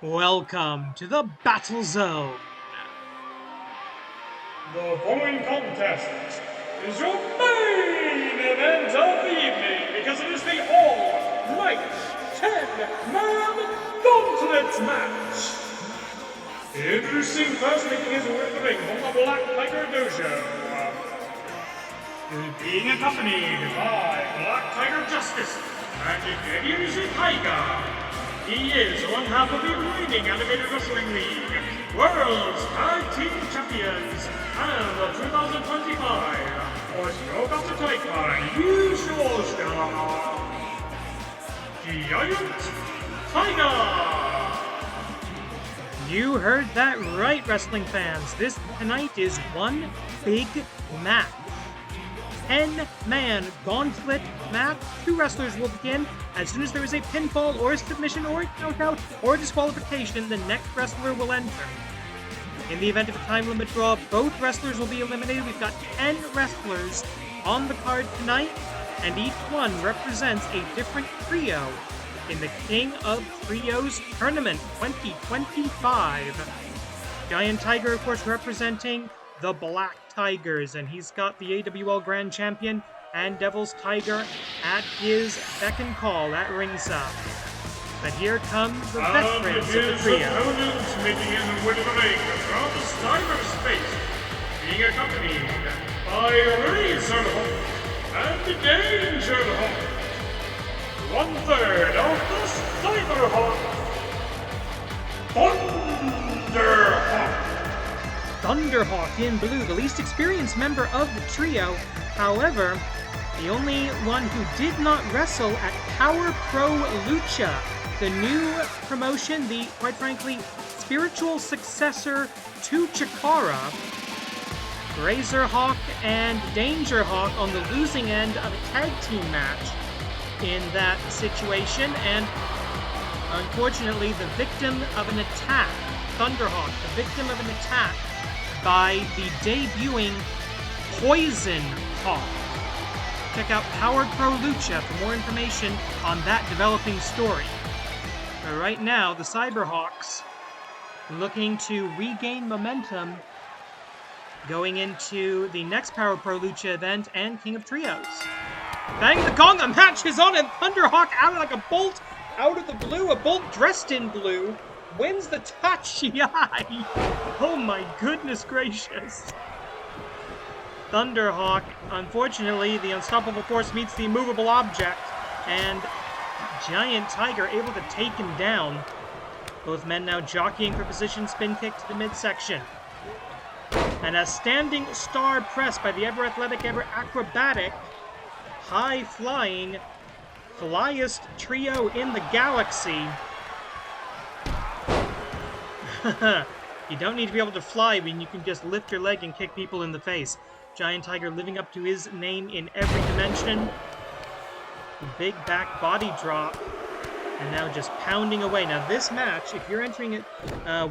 Welcome to the Battle Zone. The following contest is your main event of the evening because it is the all-night 10-man Gauntlet Match. Introducing first, making his way to the ring from the Black Tiger Dojo. Being accompanied by Black Tiger Justice and Kyoujin Kobayashi. He is one half of the reigning Animated Wrestling League World's Tag Team Champions and the 2025 Ospreay Giant Tiger. You heard that right, wrestling fans. This tonight is one big match. 10-man gauntlet match. Two wrestlers will begin. As soon as there is a pinfall or a submission or a countout or a disqualification, the next wrestler will enter. In the event of a time limit draw, both wrestlers will be eliminated. We've got 10 wrestlers on the card tonight, and each one represents a different trio in the King of Trios Tournament 2025. Giant Tiger, of course, representing the Black Tigers, and he's got the AWL Grand Champion and Devil's Tiger at his beck and call at ringside. But here come the veterans of the trio. Opponents making his way to the ring from cyberspace, being accompanied by Razorhawk and Dangerhawk. 1/3 of the Thvnderhawk, Thvnderhawk. Thunderhawk in blue, the least experienced member of the trio. However, the only one who did not wrestle at Power Pro Lucha, the new promotion, the, quite frankly, spiritual successor to Chikara. Razorhawk and Dangerhawk on the losing end of a tag team match in that situation, and unfortunately the victim of an attack, Thunderhawk, the victim of an attack by the debuting Poison Hawk. Check out Power Pro Lucha for more information on that developing story. But right now, the Cyberhawks looking to regain momentum going into the next Power Pro Lucha event and King of Trios. Bang the gong, the match is on, and Thunderhawk out like a bolt out of the blue, a bolt dressed in blue, wins the Tachiai. Oh my goodness gracious. Thunderhawk, unfortunately, the unstoppable force meets the immovable object, and Giant Tiger able to take him down. Both men now jockeying for position, spin kick to the midsection. And a standing star press by the ever athletic, ever acrobatic, high-flying, flyest trio in the galaxy. You don't need to be able to fly when you can just lift your leg and kick people in the face. Giant Tiger living up to his name in every dimension. Big back body drop. And now just pounding away. Now this match, if you're entering it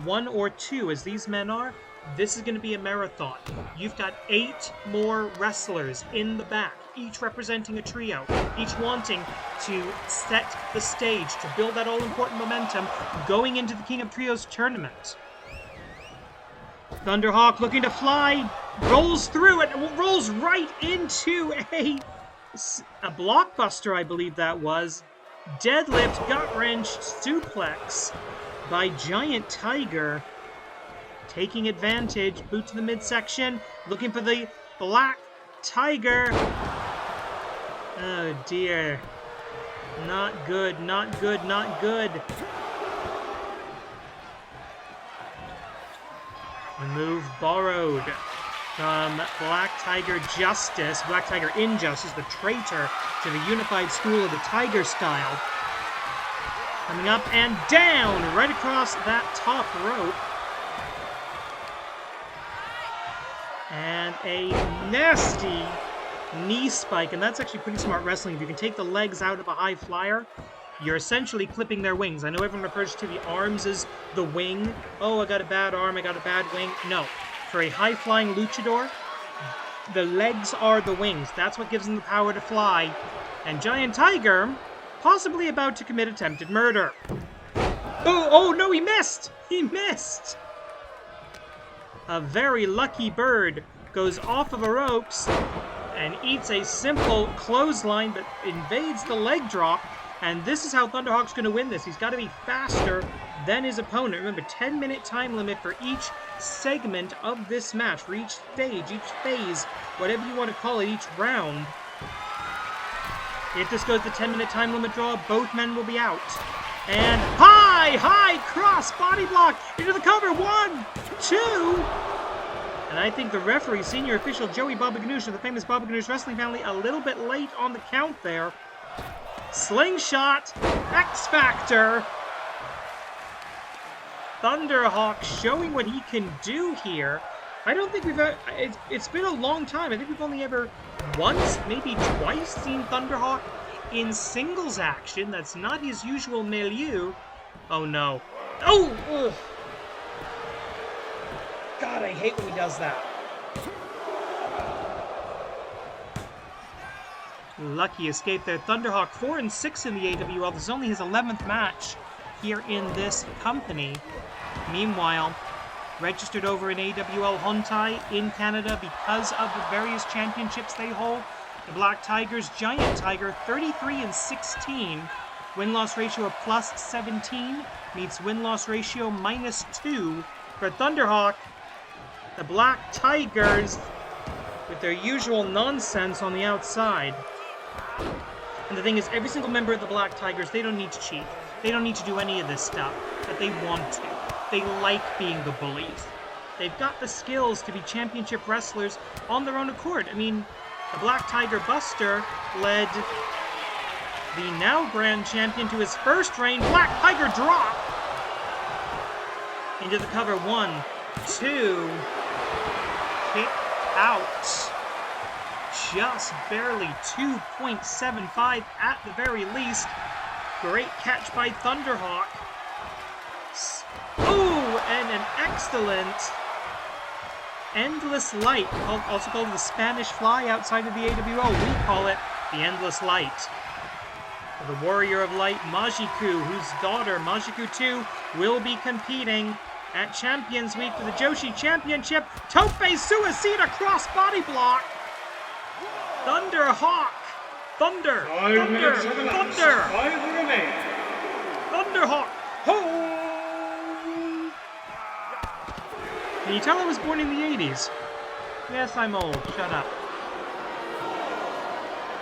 1 or 2, as these men are, this is going to be a marathon. You've got 8 more wrestlers in the back, each representing a trio, each wanting to set the stage, to build that all-important momentum going into the King of Trios tournament. Thunderhawk looking to fly, rolls through it, rolls right into a blockbuster, I believe that was. Deadlift, gut-wrench, suplex by Giant Tiger. Taking advantage, boot to the midsection, looking for the Black Tiger. Oh dear. Not good, not good, not good. A move borrowed from Black Tiger Justice, Black Tiger Injustice, the traitor to the unified school of the Tiger style. Coming up and down, right across that top rope. And a nasty knee spike, and that's actually pretty smart wrestling. If you can take the legs out of a high flyer, you're essentially clipping their wings. I know everyone refers to the arms as the wing. Oh, I got a bad arm, I got a bad wing. No. For a high-flying luchador, the legs are the wings. That's what gives them the power to fly. And Giant Tiger, possibly about to commit attempted murder. Oh no, he missed! He missed! A very lucky bird goes off of the ropes and eats a simple clothesline, but invades the leg drop. And this is how Thunderhawk's going to win this. He's got to be faster than his opponent. Remember, 10-minute time limit for each segment of this match, for each stage, each phase, whatever you want to call it, each round. If this goes the 10-minute time limit draw, both men will be out. And high cross body block into the cover. 1, 2. And I think the referee, senior official Joey Baba Ganoush of the famous Baba Ganoush wrestling family, a little bit late on the count there. Slingshot, X Factor. Thunderhawk showing what he can do here. I don't think we've ever, it's been a long time. I think we've only ever once, maybe twice, seen Thunderhawk in singles action. That's not his usual milieu. Oh no. Oh! Ugh. God, I hate when he does that. Lucky escape there. Thunderhawk 4-6 in the AWL. This is only his 11th match here in this company. Meanwhile, registered over in AWL Hontai in Canada because of the various championships they hold. The Black Tigers, Giant Tiger, 33-16. Win-loss ratio of +17 meets win-loss ratio -2 for Thunderhawk. The Black Tigers with their usual nonsense on the outside. And the thing is, every single member of the Black Tigers, they don't need to cheat. They don't need to do any of this stuff, but they want to. They like being the bullies. They've got the skills to be championship wrestlers on their own accord. I mean, the Black Tiger Buster led the now Grand Champion to his first reign. Black Tiger drop! Into the cover. 1, 2. Kick out. Just barely 2.75 at the very least. Great catch by Thunderhawk. Oh, and an excellent endless light, also called the Spanish Fly outside of the AWL. We call it the Endless Light. The Warrior of Light, Majiku, whose daughter, Majiku 2, will be competing at Champions Week for the Joshi Championship. Tope Suicida cross body block. Thunderhawk. Thunder. 5 minutes of elapsed. Thunder. 5 remain. Thunderhawk. Ho! Can you tell I was born in the 80s? Yes, I'm old. Shut up.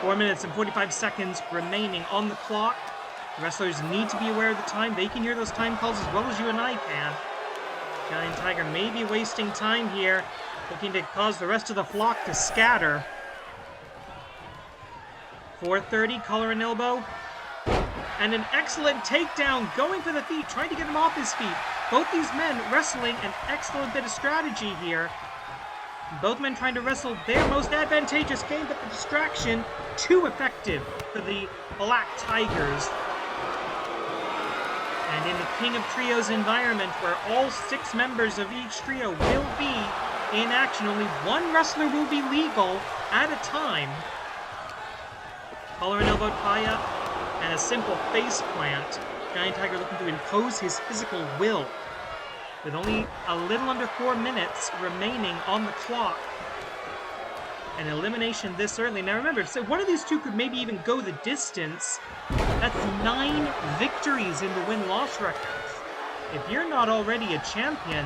4 minutes and 45 seconds remaining on the clock. The wrestlers need to be aware of the time. They can hear those time calls as well as you and I can. Giant Tiger may be wasting time here, looking to cause the rest of the flock to scatter. 4:30, collar and elbow. And an excellent takedown, going for the feet, trying to get him off his feet. Both these men wrestling an excellent bit of strategy here. Both men trying to wrestle their most advantageous game, but the distraction too effective for the Black Tigers. And in the King of Trios environment, where all 6 members of each trio will be in action, only one wrestler will be legal at a time. Collar and elbow tie-up, and a simple face plant. Giant Tiger looking to impose his physical will. With only a little under 4 minutes remaining on the clock. An elimination this early. Now remember, so one of these two could maybe even go the distance. That's 9 victories in the win-loss records. If you're not already a champion,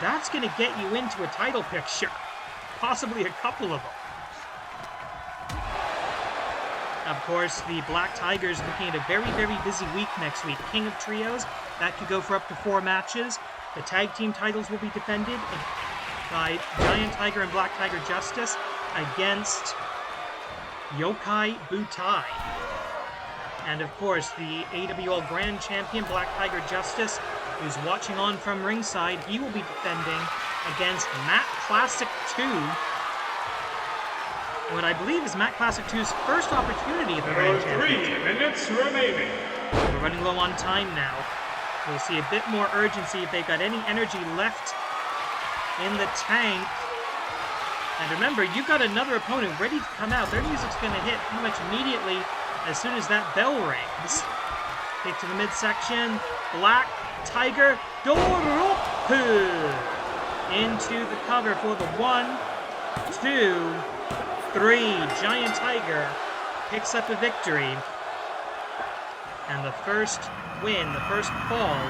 that's going to get you into a title picture. Possibly a couple of them. Of course, the Black Tigers looking at a very, very busy week next week. King of Trios, that could go for up to 4 matches. The tag team titles will be defended by Giant Tiger and Black Tiger Justice against Yokai Butai. And of course, the AWL Grand Champion, Black Tiger Justice, who's watching on from ringside, he will be defending against Matt Classic 2. What I believe is Matt Classic 2's first opportunity at the Grand Championship. 3 minutes remaining. We're running low on time now. We'll see a bit more urgency if they've got any energy left in the tank. And remember, you've got another opponent ready to come out. Their music's going to hit pretty much immediately as soon as that bell rings. Kick to the midsection. Black Tiger Doropu into the cover for the 1, 2, 3. Giant Tiger picks up a victory. And the first win, the first fall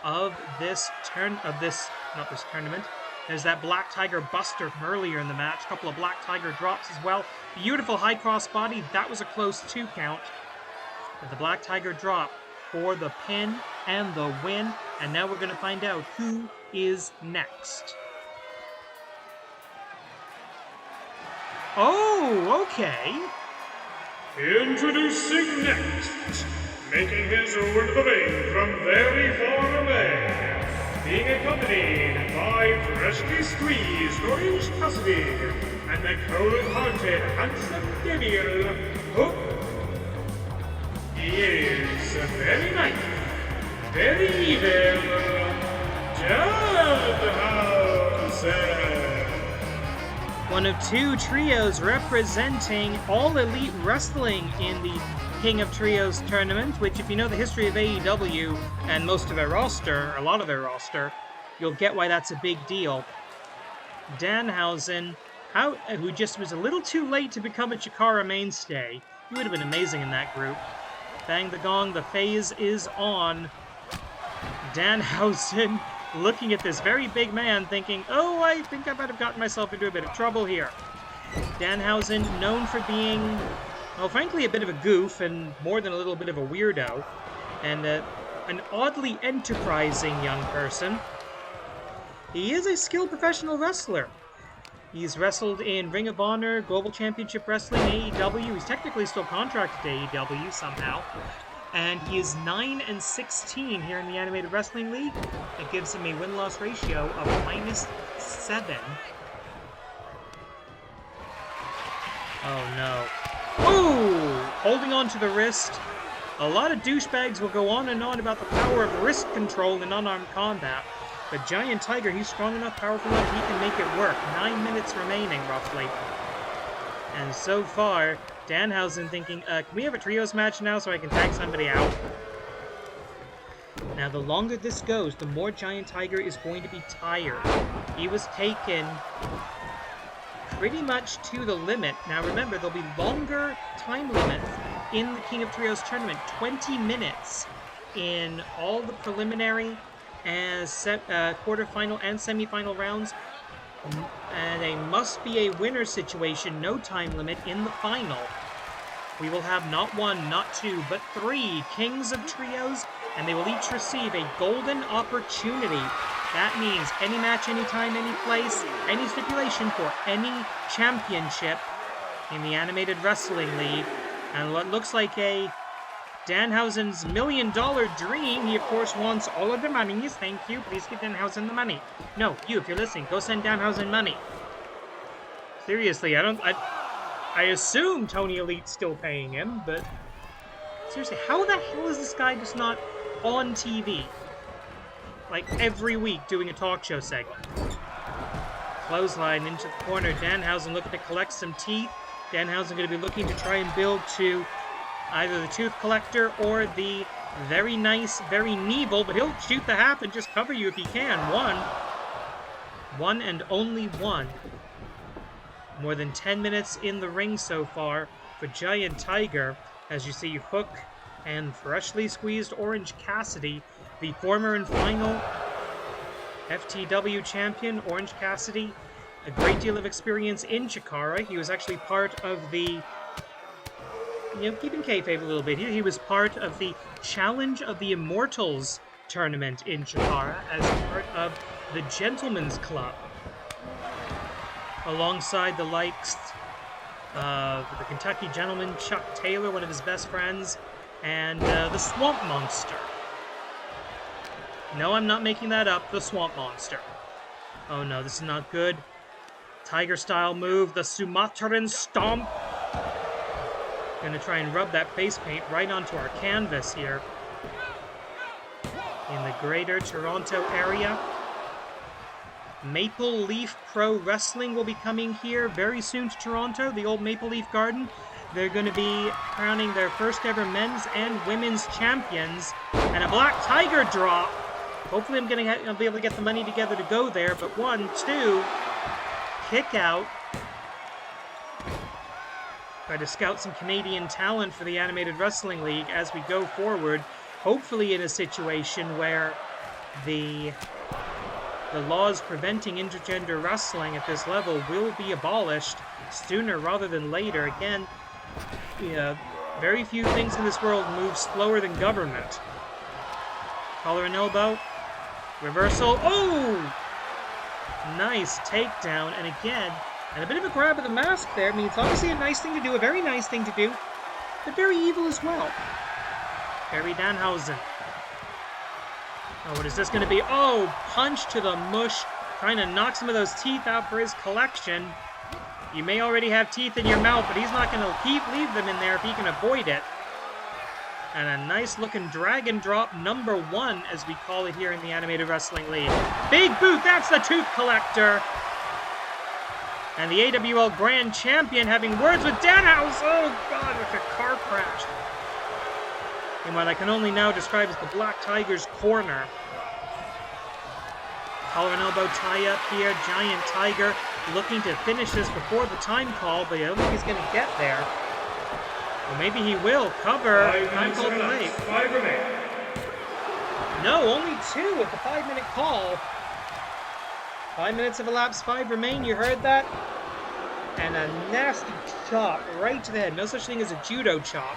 of this tournament. There's that Black Tiger Buster from earlier in the match. A couple of Black Tiger drops as well. Beautiful high cross body. That was a close 2 count. But the Black Tiger drop for the pin and the win. And now we're going to find out who is next. Oh, okay. Introducing next, making his way to the ring from very far away, being accompanied by freshly squeezed Orange Cassidy and the cold-hearted handsome Daniel Hook. He is very nice, very evil, DANHAUSEN. One of 2 trios representing All Elite Wrestling in the King of Trios tournament, which if you know the history of AEW and most of their roster, a lot of their roster, you'll get why that's a big deal. Danhausen, who just was a little too late to become a Chikara mainstay. He would have been amazing in that group. Bang the gong, the phase is on. Danhausen looking at this very big man thinking, oh, I think I might have gotten myself into a bit of trouble here. Danhausen, known for being, well, frankly, a bit of a goof and more than a little bit of a weirdo, and an oddly enterprising young person. He is a skilled professional wrestler. He's wrestled in Ring of Honor, Global Championship Wrestling, AEW. He's technically still contracted to AEW somehow. And he is 9-16 here in the Animated Wrestling League. That gives him a win-loss ratio of -7. Oh no. Ooh! Holding on to the wrist. A lot of douchebags will go on and on about the power of wrist control in unarmed combat. But Giant Tiger, he's strong enough, powerful enough, he can make it work. 9 minutes remaining, roughly. And so far, Danhausen thinking, can we have a trios match now so I can tag somebody out? Now, the longer this goes, the more Giant Tiger is going to be tired. He was taken pretty much to the limit. Now, remember, there'll be longer time limits in the King of Trios tournament. 20 minutes in all the preliminary and quarterfinal and semifinal rounds. And a must-be-a-winner situation, no time limit in the final. We will have not 1, not 2, but 3 Kings of Trios, and they will each receive a golden opportunity. That means any match, anytime, any place, any stipulation for any championship in the Animated Wrestling League. And what looks like a Danhausen's $1 million dream. He, of course, wants all of the monies. Thank you. Please give Danhausen the money. No, you, if you're listening, go send Danhausen money. Seriously, I assume Tony Elite's still paying him, but seriously, how the hell is this guy just not on TV? Like, every week doing a talk show segment. Clothesline into the corner. Danhausen looking to collect some teeth. Danhausen going to be looking to try and build to either the Tooth Collector or the very nice, very Neville, but he'll shoot the half and just cover you if he can. One and only one. More than 10 minutes in the ring so far for Giant Tiger, as you see Hook and freshly squeezed Orange Cassidy, the former and final FTW champion. Orange Cassidy, a great deal of experience in Chikara. He was actually part of the, keeping kayfabe a little bit here, he was part of the Challenge of the Immortals tournament in Chikara as part of the Gentleman's Club, alongside the likes of the Kentucky Gentleman, Chuck Taylor, one of his best friends, and the Swamp Monster. No, I'm not making that up, the Swamp Monster. Oh no, this is not good. Tiger-style move, the Sumatran Stomp. Gonna try and rub that face paint right onto our canvas here. In the greater Toronto area. Maple Leaf Pro Wrestling will be coming here very soon to Toronto, the old Maple Leaf Garden. they're going to be crowning their first ever men's and women's champions. And a Black Tiger drop. Hopefully I'll be able to get the money together to go there. But 1, 2, kick out. Try to scout some Canadian talent for the Animated Wrestling League as we go forward. Hopefully in a situation where the laws preventing intergender wrestling at this level will be abolished sooner rather than later. Again, very few things in this world move slower than government. Collar and elbow. Reversal. Oh! Nice takedown. And again, and a bit of a grab of the mask there. I mean, it's obviously a nice thing to do, a very nice thing to do, but very evil as well. vs.DANHAUSEN. Oh, what is this going to be? Oh, punch to the mush. Trying to knock some of those teeth out for his collection. You may already have teeth in your mouth, but he's not going to leave them in there if he can avoid it. And a nice-looking dragon drop #1, as we call it here in the Animated Wrestling League. Big boot, that's the tooth collector. And the AWL Grand Champion having words with Danhausen. Oh, God, with a car crash. In what I can only now describe as the Black Tiger's corner. Collar and elbow tie-up here. Giant Tiger looking to finish this before the time call, but I don't think he's going to get there. Well, maybe he will. Cover. Time call late. 5 remain. No, only 2 with the 5-minute call. 5 minutes have elapsed, 5 remain. You heard that? And a nasty chop right to the head. No such thing as a judo chop.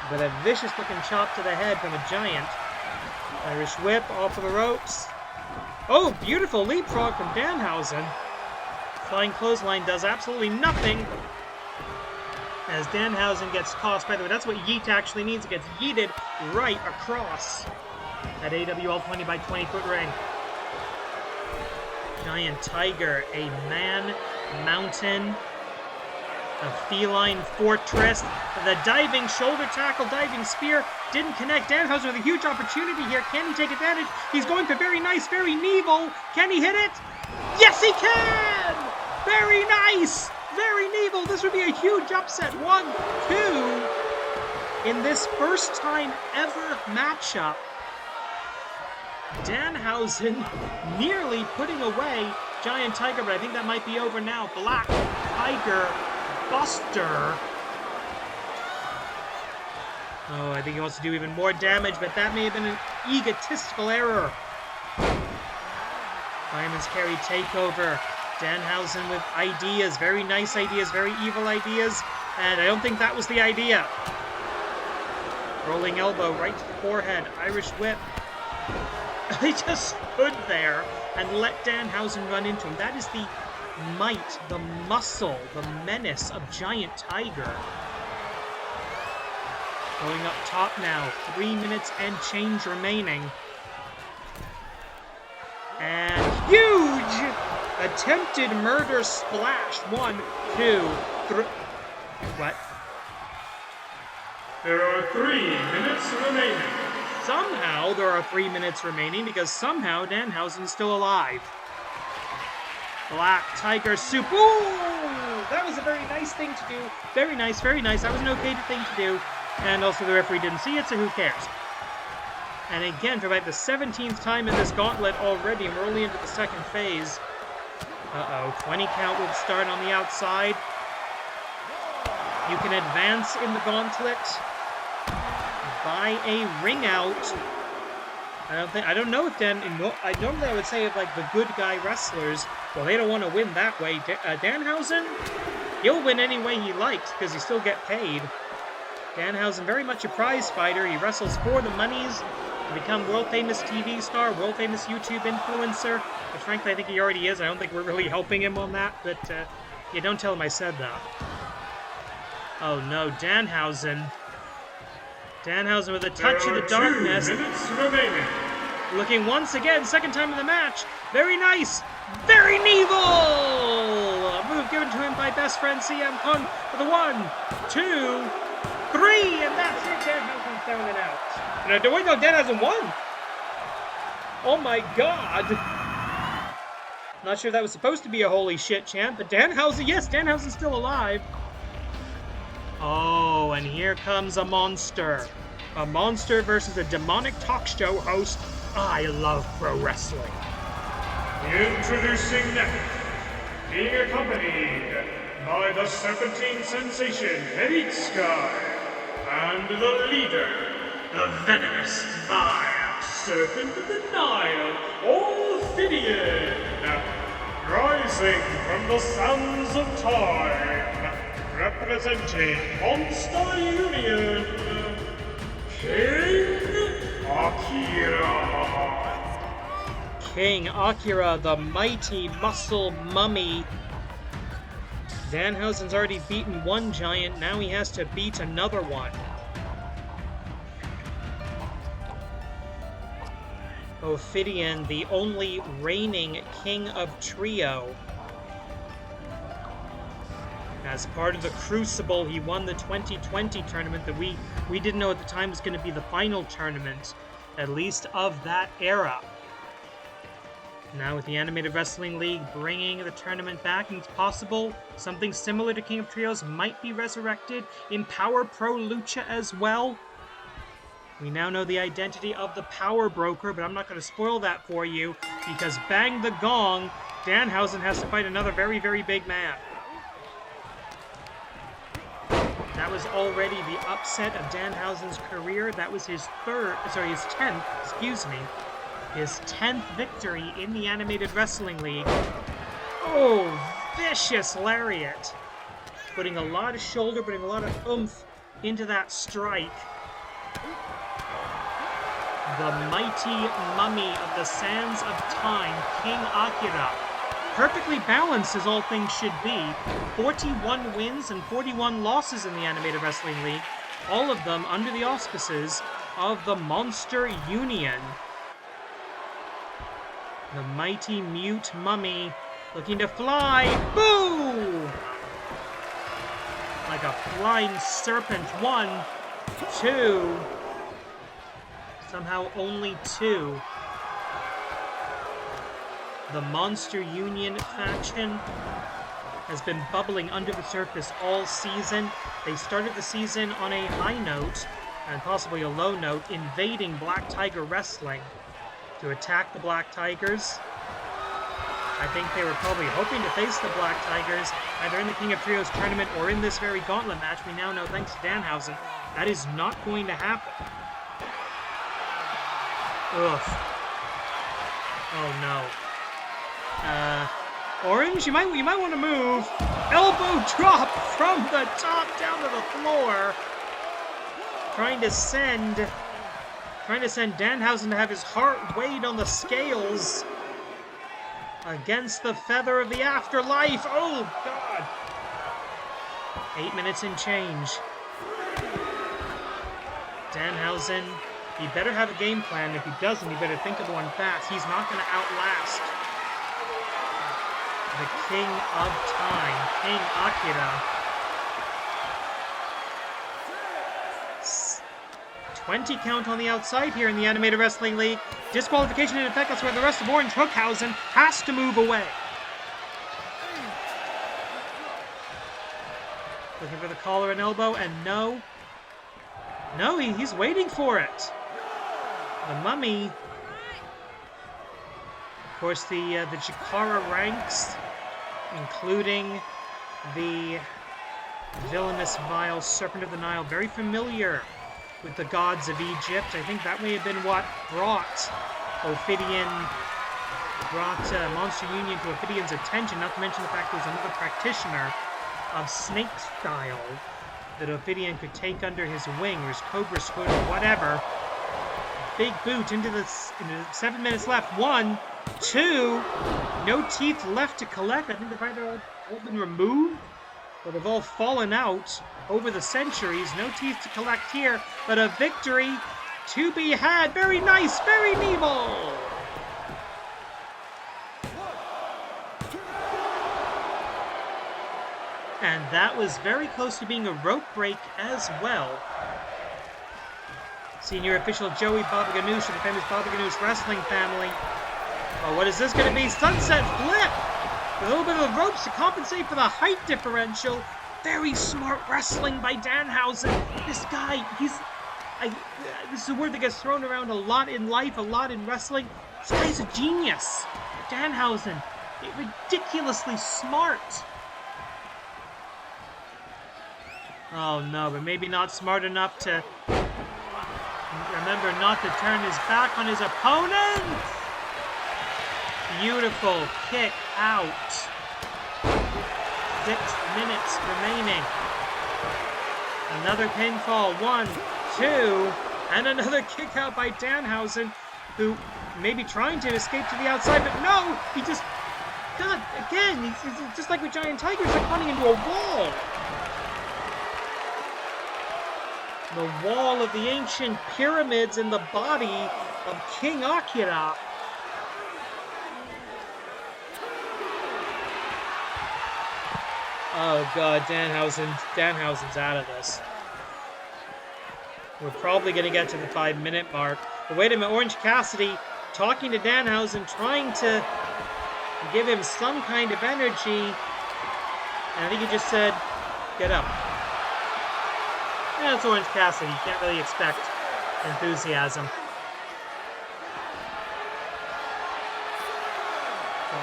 But a vicious-looking chop to the head from a giant. Irish whip off of the ropes. Oh, beautiful leapfrog from Danhausen. Flying clothesline does absolutely nothing. As Danhausen gets tossed. By the way, that's what yeet actually means. It gets yeeted right across that AWL 20 by 20 foot ring. Giant Tiger, a man mountain, a feline fortress. The diving shoulder tackle, diving spear didn't connect. Danhausen with a huge opportunity here. Can he take advantage? He's going for very nice, very Neville. Can he hit it? Yes, he can! Very nice! Very Neville. This would be a huge upset. 1, 2. In this first time ever matchup, Danhausen nearly putting away Giant Tiger, but I think that might be over now. Black Tiger Buster. Oh, I think he wants to do even more damage, but that may have been an egotistical error. Fireman's carry takeover. Danhausen with ideas, very nice ideas, very evil ideas, and I don't think that was the idea. Rolling elbow right to the forehead, Irish whip. He just stood there and let Danhausen run into him. That is the might, the muscle, the menace of Giant Tiger. Going up top now, 3 minutes and change remaining. And huge attempted murder splash. 1, 2, 3. What? There are 3 minutes remaining. Somehow there are 3 minutes remaining because somehow Danhausen's still alive. Black Tiger Soup. Ooh! That was a very nice thing to do. Very nice, very nice. That was an okay thing to do. And also the referee didn't see it, so who cares? And again, for about the 17th time in this gauntlet already, and we're only into the second phase. Uh-oh, 20 count will start on the outside. You can advance in the gauntlet by a ring out. I don't know if normally I would say if like the good guy wrestlers, well, they don't want to win that way. Danhausen, he'll win any way he likes because he still get paid. Danhausen, very much a prize fighter. He wrestles for the monies to become world-famous TV star, world-famous YouTube influencer, which frankly I think he already is. I don't think we're really helping him on that, but yeah, don't tell him I said that. Oh no, Danhausen. Danhausen with a touch of the darkness. 2 minutes remaining. Looking once again, second time in the match. Very nice. Very Neville! A move given to him by best friend CM Punk for the 1, 2, 3, and that's it. Danhausen's down and out. Wait, no, Danhausen won! Oh my god! Not sure that was supposed to be a holy shit chant, but Danhausen, yes, Danhausen's still alive. Oh, and here comes a monster. A monster versus a demonic talk show host. I love pro wrestling. Introducing next, being accompanied by the Serpentine Sensation, Briscoe, and the leader, the venomous, vile Serpent of the Nile, Thvnderhawk, rising from the sands of time, representing Monster Union, King Akira. King Akira, the mighty muscle mummy. Danhausen's already beaten one giant, now he has to beat another one. Thvnderhawk, the only reigning king of trio. As part of the Crucible, he won the 2020 tournament that we didn't know at the time was going to be the final tournament, at least of that era. Now with the Animated Wrestling League bringing the tournament back, and it's possible something similar to King of Trios might be resurrected in Power Pro Lucha as well. We now know the identity of the Power Broker, but I'm not going to spoil that for you, because bang the gong, Danhausen has to fight another very, very big man. That was already the upset of Danhausen's career. That was his 10th, excuse me. His 10th victory in the Animated Wrestling League. Oh, vicious lariat. Putting a lot of shoulder, putting a lot of oomph into that strike. The mighty mummy of the sands of time, King Akira. Perfectly balanced as all things should be. 41 wins and 41 losses in the Animated Wrestling League. All of them under the auspices of the Monster Union. The mighty mute mummy looking to fly. Boo! Like a flying serpent. 1, 2. Somehow only 2. The Monster Union faction has been bubbling under the surface all season. They started the season on a high note, and possibly a low note, invading Black Tiger Wrestling to attack the Black Tigers. I think they were probably hoping to face the Black Tigers either in the King of Trios tournament or in this very Gauntlet match. We now know, thanks to Danhausen, that is not going to happen. Ugh. Oh no. Orange, you might want to move. Elbow drop from the top down to the floor. Trying to send Danhausen to have his heart weighed on the scales against the feather of the afterlife. Oh God. 8 minutes and change. Danhausen, he better have a game plan. If he doesn't, he better think of one fast. He's not going to outlast the King of Time, King Akira. 20 count on the outside here in the Animated Wrestling League. Disqualification in effect. That's where the rest of Orange Hookhausen has to move away. Looking for the collar and elbow, and no, he's waiting for it. The mummy, of course, the Jakara ranks, including the villainous, vile Serpent of the Nile, very familiar with the gods of Egypt. I think that may have been what brought Monster Union to Thvnderhawk's attention, not to mention the fact there was another practitioner of snake style that Thvnderhawk could take under his wing, or his Cobra's hood, or whatever. Big boot into 7 minutes left. 1, 2. No teeth left to collect. I think they've either all been removed, or they've all fallen out over the centuries. No teeth to collect here, but a victory to be had. Very nice, very Neville. And that was very close to being a rope break as well. Senior official Joey Baba Ganoush of the famous Baba Ganoush wrestling family. Oh, what is this going to be? Sunset flip! With a little bit of the ropes to compensate for the height differential. Very smart wrestling by Danhausen. This guy, this is a word that gets thrown around a lot in life, a lot in wrestling. This guy's a genius. Danhausen, ridiculously smart. Oh no, but maybe not smart enough to remember not to turn his back on his opponent. Beautiful kick out. 6 minutes remaining. Another pinfall. 1, 2, and another kick out by Danhausen, who may be trying to escape to the outside, but no! He just... God, again, he's just like with Giant Tigers, like running into a wall. The wall of the ancient pyramids in the body of King Akira. Oh god, Danhausen's out of this. We're probably going to get to the 5-minute mark. But wait a minute, Orange Cassidy talking to Danhausen, trying to give him some kind of energy. And I think he just said, get up. Yeah, it's Orange Cassidy. You can't really expect enthusiasm.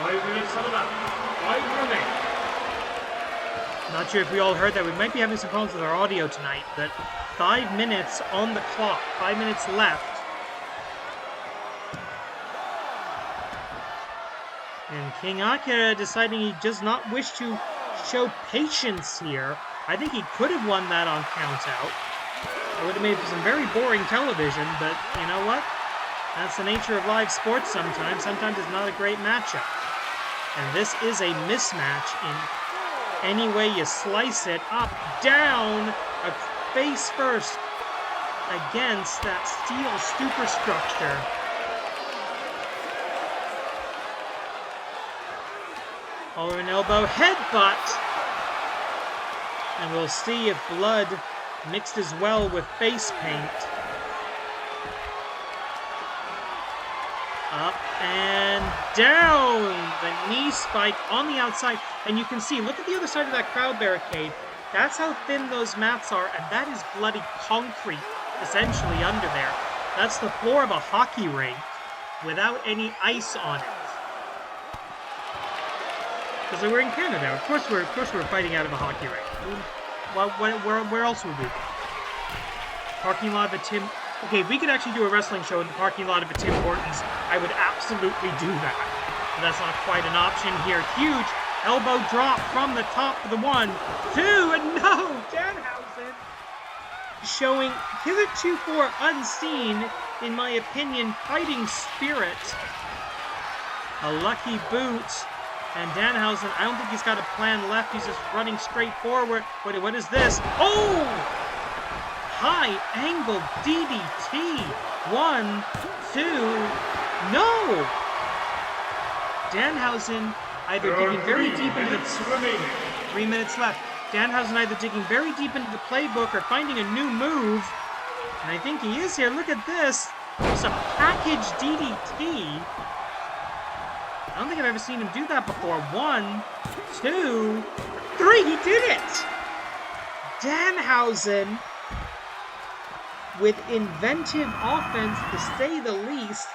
5 minutes on the map. 5 remaining. Not sure if we all heard that. We might be having some problems with our audio tonight, but 5 minutes on the clock. 5 minutes left. And King Akira deciding he does not wish to show patience here. I think he could have won that on countout. It would have made for some very boring television, but you know what? That's the nature of live sports sometimes. Sometimes it's not a great matchup. And this is a mismatch in any way you slice it. Up, down, a face first against that steel superstructure. Collar and elbow, headbutt. And we'll see if blood mixed as well with face paint. Up and down. The knee spike on the outside. And you can see, look at the other side of that crowd barricade. That's how thin those mats are, and that is bloody concrete, essentially, under there. That's the floor of a hockey rink without any ice on it. Because we're in Canada. Of course we're fighting out of a hockey rink. Well, where else would we be? Parking lot of a Tim... Okay, if we could actually do a wrestling show in the parking lot of a Tim Hortons, I would absolutely do that. But that's not quite an option here. Huge elbow drop from the top of the 1, 2, and no! Danhausen showing hitherto unseen, in my opinion, fighting spirit. A lucky boot. And Danhausen, I don't think he's got a plan left. He's just running straight forward. What is this? Oh! High angle DDT. 1, 2, no! Danhausen either digging very deep into the... 3 minutes left. Danhausen either digging very deep into the playbook or finding a new move. And I think he is here. Look at this. It's a package DDT. I don't think I've ever seen him do that before. 1, 2, 3. He did it! Danhausen, with inventive offense, to say the least.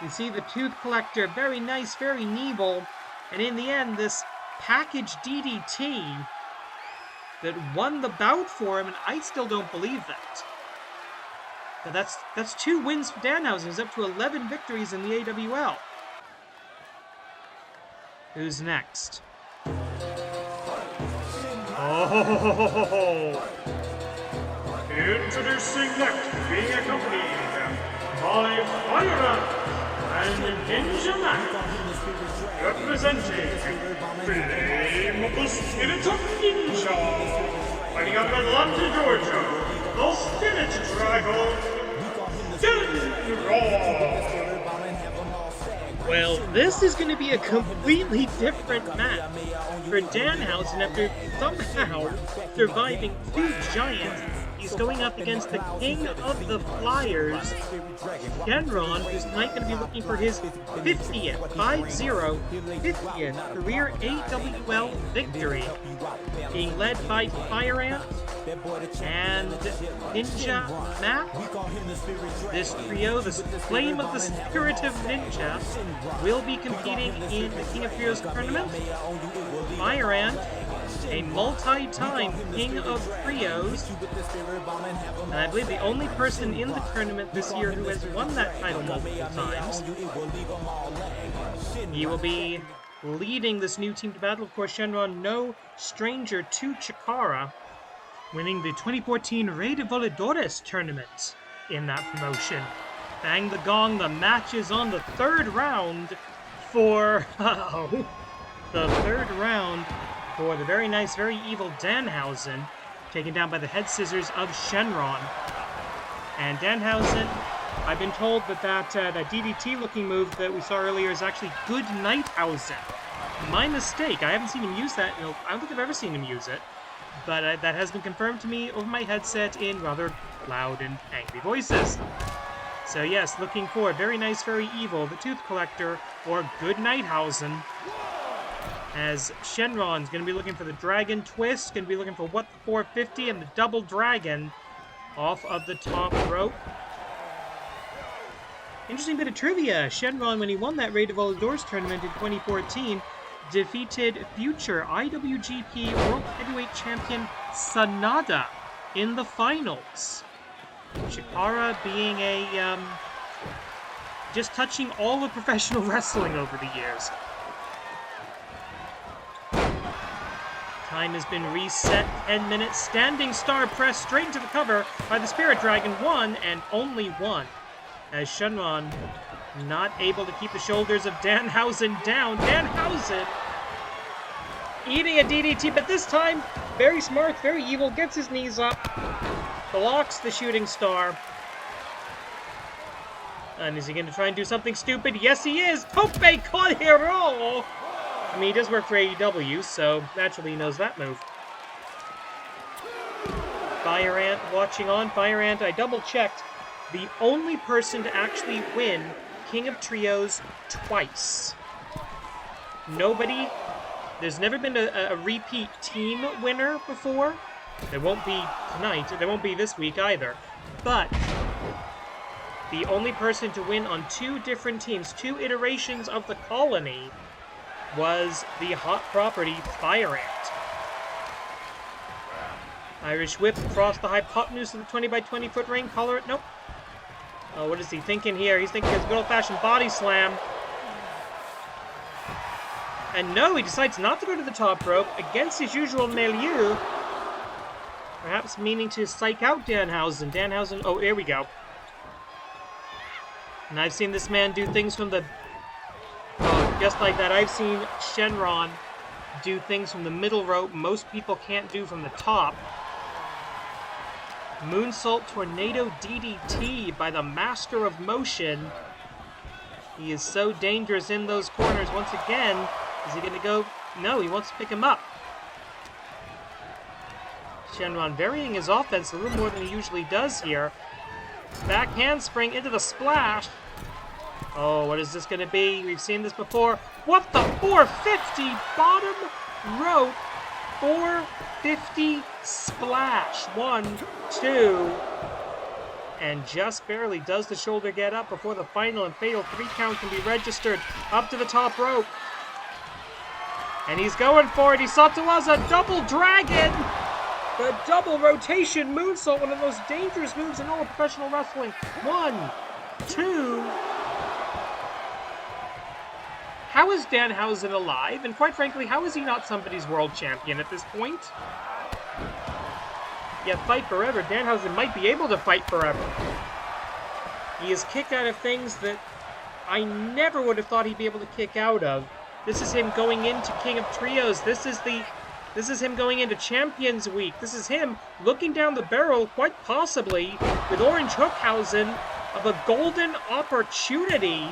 You see the tooth collector, very nice, very Neville. And in the end, this package DDT that won the bout for him, and I still don't believe that. But that's 2 wins for Danhausen. He's up to 11 victories in the AWL. Who's next? Oh! Introducing next, being accompanied by Shynron and Ninja Mac, representing Flame of the Spirit of Ninja, fighting out of Atlanta, Georgia, the Spirit Dragon, Thvnderhawk. Well, this is going to be a completely different match for Danhausen after somehow surviving 2 giants He's going up against the King of the Flyers, Shynron, who's tonight going to be looking for his 50th career AWL victory, being led by Fire Ant and Ninja Matt. This trio, the Flame of the Spirit of Ninja, will be competing in the King of Trios tournament. Fire Ant, a multi-time King of Trios, and I believe the only person in the tournament this year who has won that title multiple times. He will be leading this new team to battle. Of course, Shynron, no stranger to Chikara, winning the 2014 Rey de Voladores tournament in that promotion. Bang the gong, the match is on the third round for... the third round for the very nice, very evil Danhausen, taken down by the head scissors of Shynron. And Danhausen, I've been told that that DDT-looking move that we saw earlier is actually Good Nighthausen. My mistake. I haven't seen him use that. I don't think I've ever seen him use it. But that has been confirmed to me over my headset in rather loud and angry voices. So yes, looking for very nice, very evil, the Tooth Collector, or Good Nighthausen. As Shynron's going to be looking for the Dragon Twist, going to be looking for what the 450 and the Double Dragon off of the top rope. Interesting bit of trivia. Shynron, when he won that Rey de Voladores tournament in 2014, defeated future IWGP World Heavyweight Champion Sanada in the finals. Chikara being a, just touching all of professional wrestling over the years. Time has been reset, 10 minutes, standing star press straight into the cover by the Spirit Dragon, one and only one. As Shynron not able to keep the shoulders of Danhausen down. Danhausen eating a DDT, but this time, very smart, very evil, gets his knees up, blocks the shooting star. And is he going to try and do something stupid? Yes, he is! Tope con hero! I mean, he does work for AEW, so naturally he knows that move. Fire Ant watching on. Fire Ant, I double-checked, the only person to actually win King of Trios twice. Nobody, there's never been a repeat team winner before. There won't be tonight, there won't be this week either. But the only person to win on two different teams, two iterations of the Colony, was the hot property Fire Ant. Irish whip across the hypotenuse of the 20-by-20 foot ring. Collar it. Nope. Oh, what is he thinking here? He's thinking it's a good old-fashioned body slam. And no, he decides not to go to the top rope against his usual milieu. Perhaps meaning to psych out Danhausen. Danhausen, oh, there we go. And I've seen this man do things from the... Oh, just like that, I've seen Shynron do things from the middle rope most people can't do from the top. Moonsault Tornado DDT by the Master of Motion. He is so dangerous in those corners. Once again, is he going to go? No, he wants to pick him up. Shynron varying his offense a little more than he usually does here. Back handspring into the splash. Oh, what is this going to be? We've seen this before. What the 450 bottom rope 450 splash. 1, 2, and just barely does the shoulder get up before the final and fatal 3 count can be registered. Up to the top rope. And he's going for it. He sought to was a double dragon. The double rotation moonsault, one of the most dangerous moves in all of professional wrestling. 1, 2. How is Danhausen alive? And quite frankly, how is he not somebody's world champion at this point? Yeah, fight forever. Danhausen might be able to fight forever. He is kicked out of things that I never would have thought he'd be able to kick out of. This is him going into King of Trios. This is him going into Champions Week. This is him looking down the barrel, quite possibly, with Orange Hookhausen, of a golden opportunity.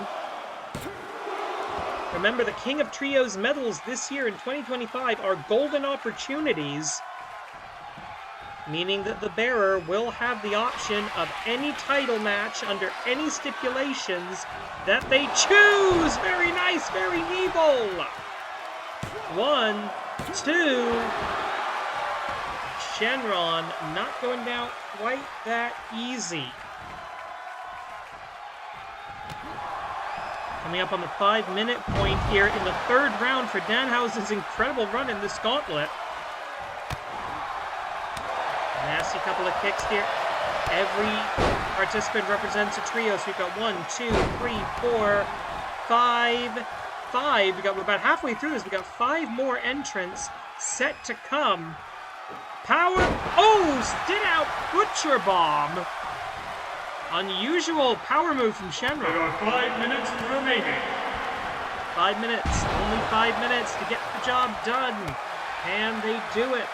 Remember, the King of Trios medals this year in 2025 are golden opportunities. meaning that the bearer will have the option of any title match under any stipulations that they choose. Very nice, very evil. 1, 2. Shynron not going down quite that easy. Coming up on the 5-minute point here in the third round for Danhausen's incredible run in this gauntlet. Nasty couple of kicks here. Every participant represents a trio. So we've got 1, 2, 3, 4, 5. We're about halfway through this. We've got 5 more entrants set to come. Power. Oh, spit out Butcher Bomb. Unusual power move from Shynron. There are 5 minutes remaining. 5 minutes. Only 5 minutes to get the job done. And they do it.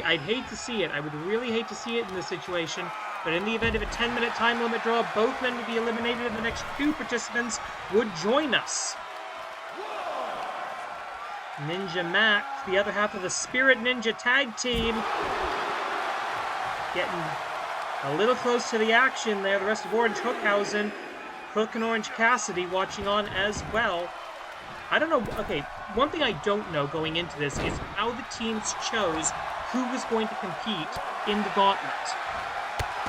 I'd hate to see it. I would really hate to see it in this situation. But in the event of a 10-minute time limit draw, both men would be eliminated and the next 2 participants would join us. Ninja Mac, the other half of the Spirit Ninja tag team, getting a little close to the action there. The rest of Orange Hookhausen, Hook and Orange Cassidy watching on as well. I don't know. Okay, one thing I don't know going into this is how the teams chose who was going to compete in the gauntlet.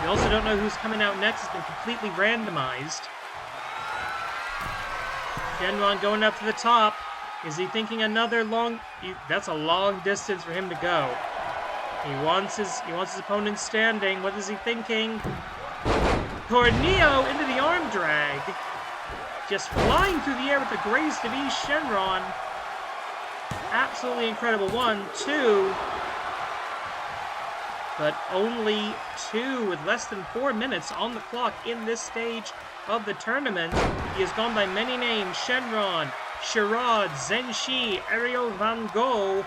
We also don't know who's coming out next. It's been completely randomized. Shynron going up to the top. Is he thinking another long... That's a long distance for him to go. He wants his opponent standing. What is he thinking? Tornillo into the arm drag. Just flying through the air with the greatest of ease, Shynron. Absolutely incredible. 1, 2. But only 2 with less than 4 minutes on the clock in this stage of the tournament. He has gone by many names. Shynron, Sherrod, Zenshi, Ariel Van Gogh.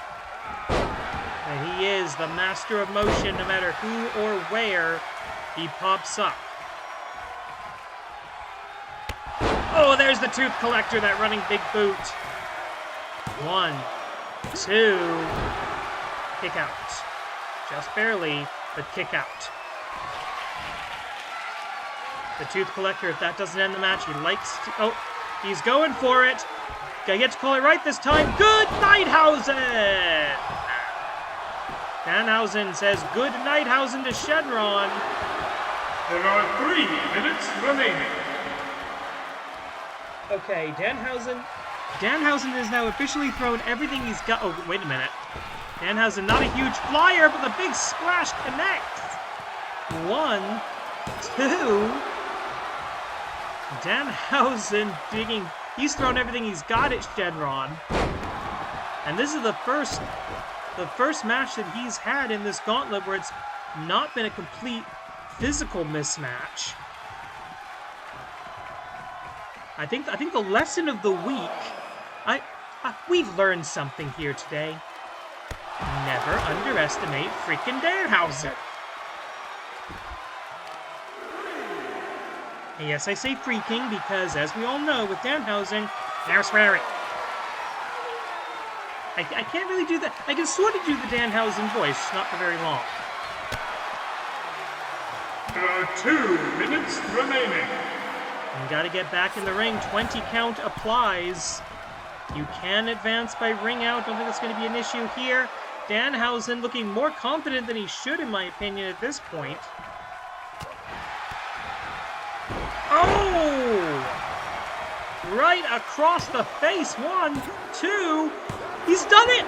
And he is the master of motion no matter who or where he pops up. Oh, there's the Tooth Collector, that running big boot. 1, 2. Kick out. Just barely, but kick out. The Tooth Collector, if that doesn't end the match, he likes to... Oh, he's going for it. Gonna get to call it right this time. Good night, Hausen! Danhausen says good night, Hausen to Shynron. There are 3 minutes remaining. Okay, Danhausen has now officially thrown everything he's got. Oh, wait a minute. Danhausen, not a huge flyer, but the big splash connects. 1, 2. Danhausen digging. He's thrown everything he's got at Shynron. And this is the first match that he's had in this gauntlet where it's not been a complete physical mismatch. I think the lesson of the week, we've learned something here today. Never underestimate freaking Danhausen. And yes, I say freaking because, as we all know, with Danhausen, they're swearing. I can't really do that. I can sort of do the Danhausen voice, not for very long. There are 2 minutes remaining. You gotta get back in the ring. 20 count applies. You can advance by ring out. Don't think that's going to be an issue here. Danhausen looking more confident than he should, in my opinion, at this point. Oh! Right across the face. 1, 2. He's done it!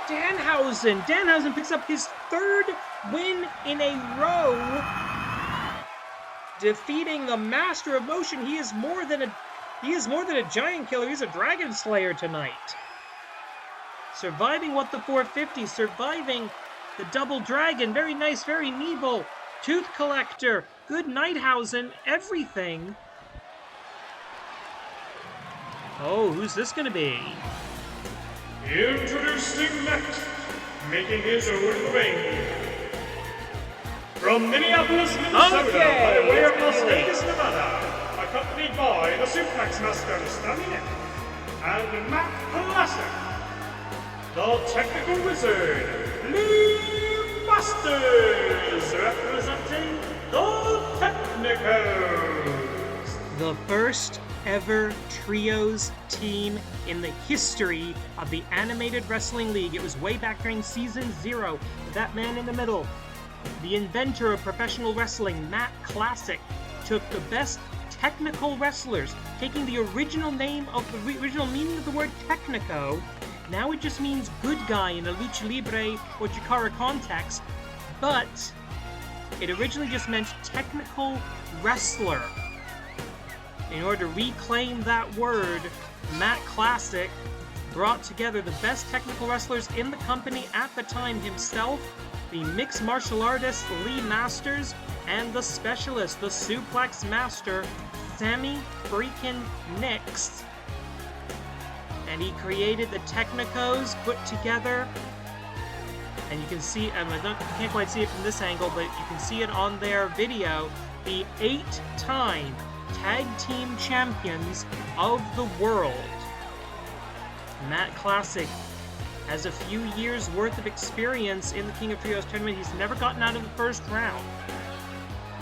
Danhausen picks up his 3rd win in a row. Defeating the Master of Motion. He is more than a giant killer. He's a dragon slayer tonight. Surviving what the 450, surviving the double dragon. Very nice, very Nebel. Tooth Collector. Good night, Hausen. Everything. Oh, who's this going to be? Introducing next, making his own way. From Minneapolis, Minnesota, by way of Las Vegas, Nevada, accompanied by the Suplex Master, Stamina, and Matt Pulaski. the technical wizard, Lee Masters, representing the Technicos. The first ever trios team in the history of the Animated Wrestling League. It was way back during Season 0. That man in the middle, the inventor of professional wrestling, Matt Classic, took the best technical wrestlers, taking the original name of the original meaning of the word Technico. Now it just means good guy in a lucha libre or Chikara context, but it originally just meant technical wrestler. In order to reclaim that word, Matt Classic brought together the best technical wrestlers in the company at the time himself, the mixed martial artist Lee Masters, and the specialist, the suplex master, Sammy freaking Nix. And he created the Technicos, put together, and you can see, I can't quite see it from this angle, but you can see it on their video, the 8-time tag team champions of the world. Matt Classic has a few years worth of experience in the King of Trios tournament. He's never gotten out of the first round.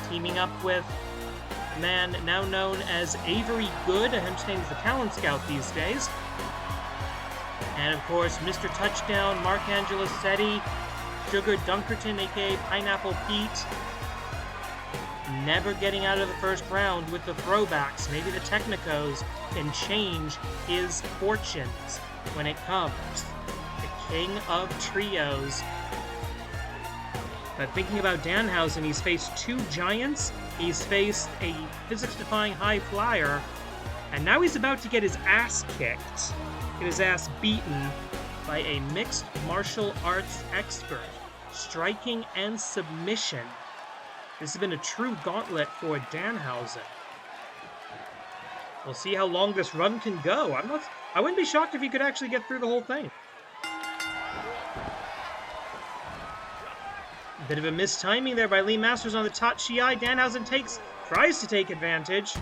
Teaming up with a man now known as Avery Good, I understand he's the talent scout these days. And of course, Mr. Touchdown, Mark Angelo Setti, Sugar Dunkerton, aka Pineapple Pete, never getting out of the first round with the throwbacks. Maybe the Technicos can change his fortunes when it comes. The King of Trios. But thinking about Danhausen, he's faced 2 giants, he's faced a physics-defying high flyer, and now he's about to get his ass kicked, get his ass beaten by a mixed martial arts expert. Striking and submission. This has been a true gauntlet for Danhausen. We'll see how long this run can go. I wouldn't be shocked if he could actually get through the whole thing. Bit of a mistiming there by Lee Masters on the Tachiai. Danhausen tries to take advantage.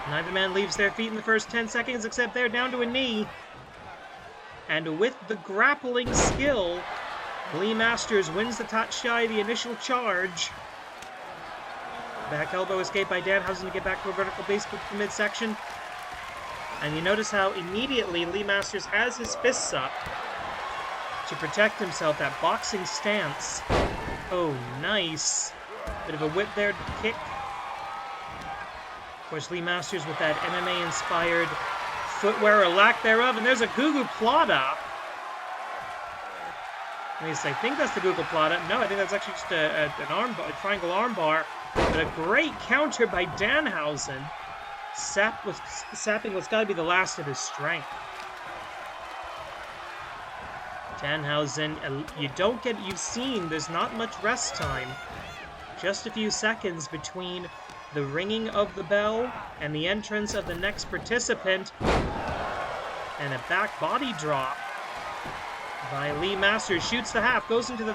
Neither man leaves their feet in the first 10 seconds, except they're down to a knee. And with the grappling skill, Lee Masters wins the Tachiai, the initial charge. Back elbow escape by Danhausen to get back to a vertical base kick to midsection. And you notice how immediately Lee Masters has his fists up to protect himself, that boxing stance. Oh, nice. Bit of a whip there to kick. Of course, Lee Masters with that MMA-inspired footwear or lack thereof. And there's a Gugu Plata. At least I think that's the Google Plata. No, I think that's actually just a triangle armbar. But a great counter by Danhausen. Sapping what's got to be the last of his strength. Danhausen, you've seen, there's not much rest time. Just a few seconds between the ringing of the bell and the entrance of the next participant. And a back body drop by Lee Masters. Shoots the half, goes into the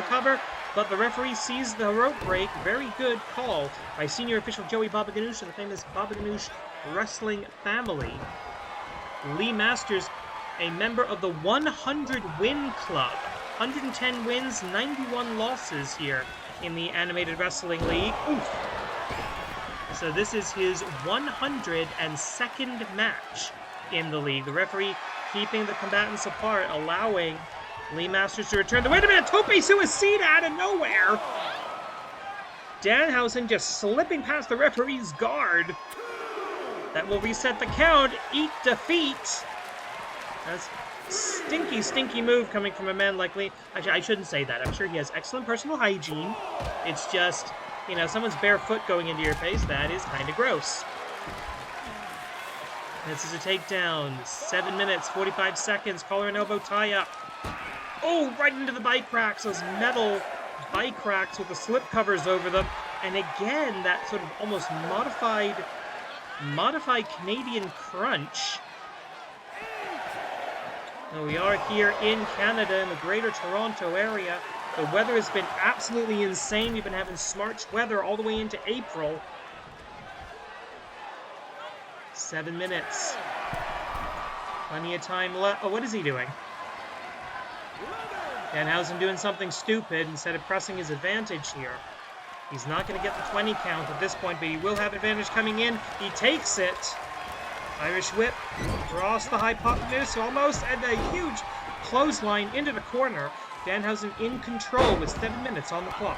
cover, but the referee sees the rope break. Very good call by senior official Joey Baba Ganoush of the famous Baba Ganoush wrestling family. Lee Masters, a member of the 100-win club. 110 wins, 91 losses here in the Animated Wrestling League. Oof. So this is his 102nd match in the league. The referee keeping the combatants apart, allowing Lee Masters to return. Wait a minute, Tope Suicida out of nowhere! Danhausen just slipping past the referee's guard. That will reset the count. Eat defeat. That's stinky, stinky move coming from a man like Lee. Actually, I shouldn't say that. I'm sure he has excellent personal hygiene. It's just, someone's bare foot going into your face. That is kind of gross. This is a takedown. 7 minutes, 45 seconds. Collar and elbow tie up. Oh, right into the bike racks. Those metal bike racks with the slip covers over them. And again, that sort of almost modified Canadian crunch. Now we are here in Canada, in the Greater Toronto area. The weather has been absolutely insane. We've been having March weather all the way into April. 7 minutes. Plenty of time left. Oh, what is he doing? Danhausen doing something stupid instead of pressing his advantage here. He's not going to get the 20 count at this point, but he will have advantage coming in. He takes it. Irish whip across the hypotenuse almost, and a huge clothesline into the corner. Danhausen in control with 7 minutes on the clock.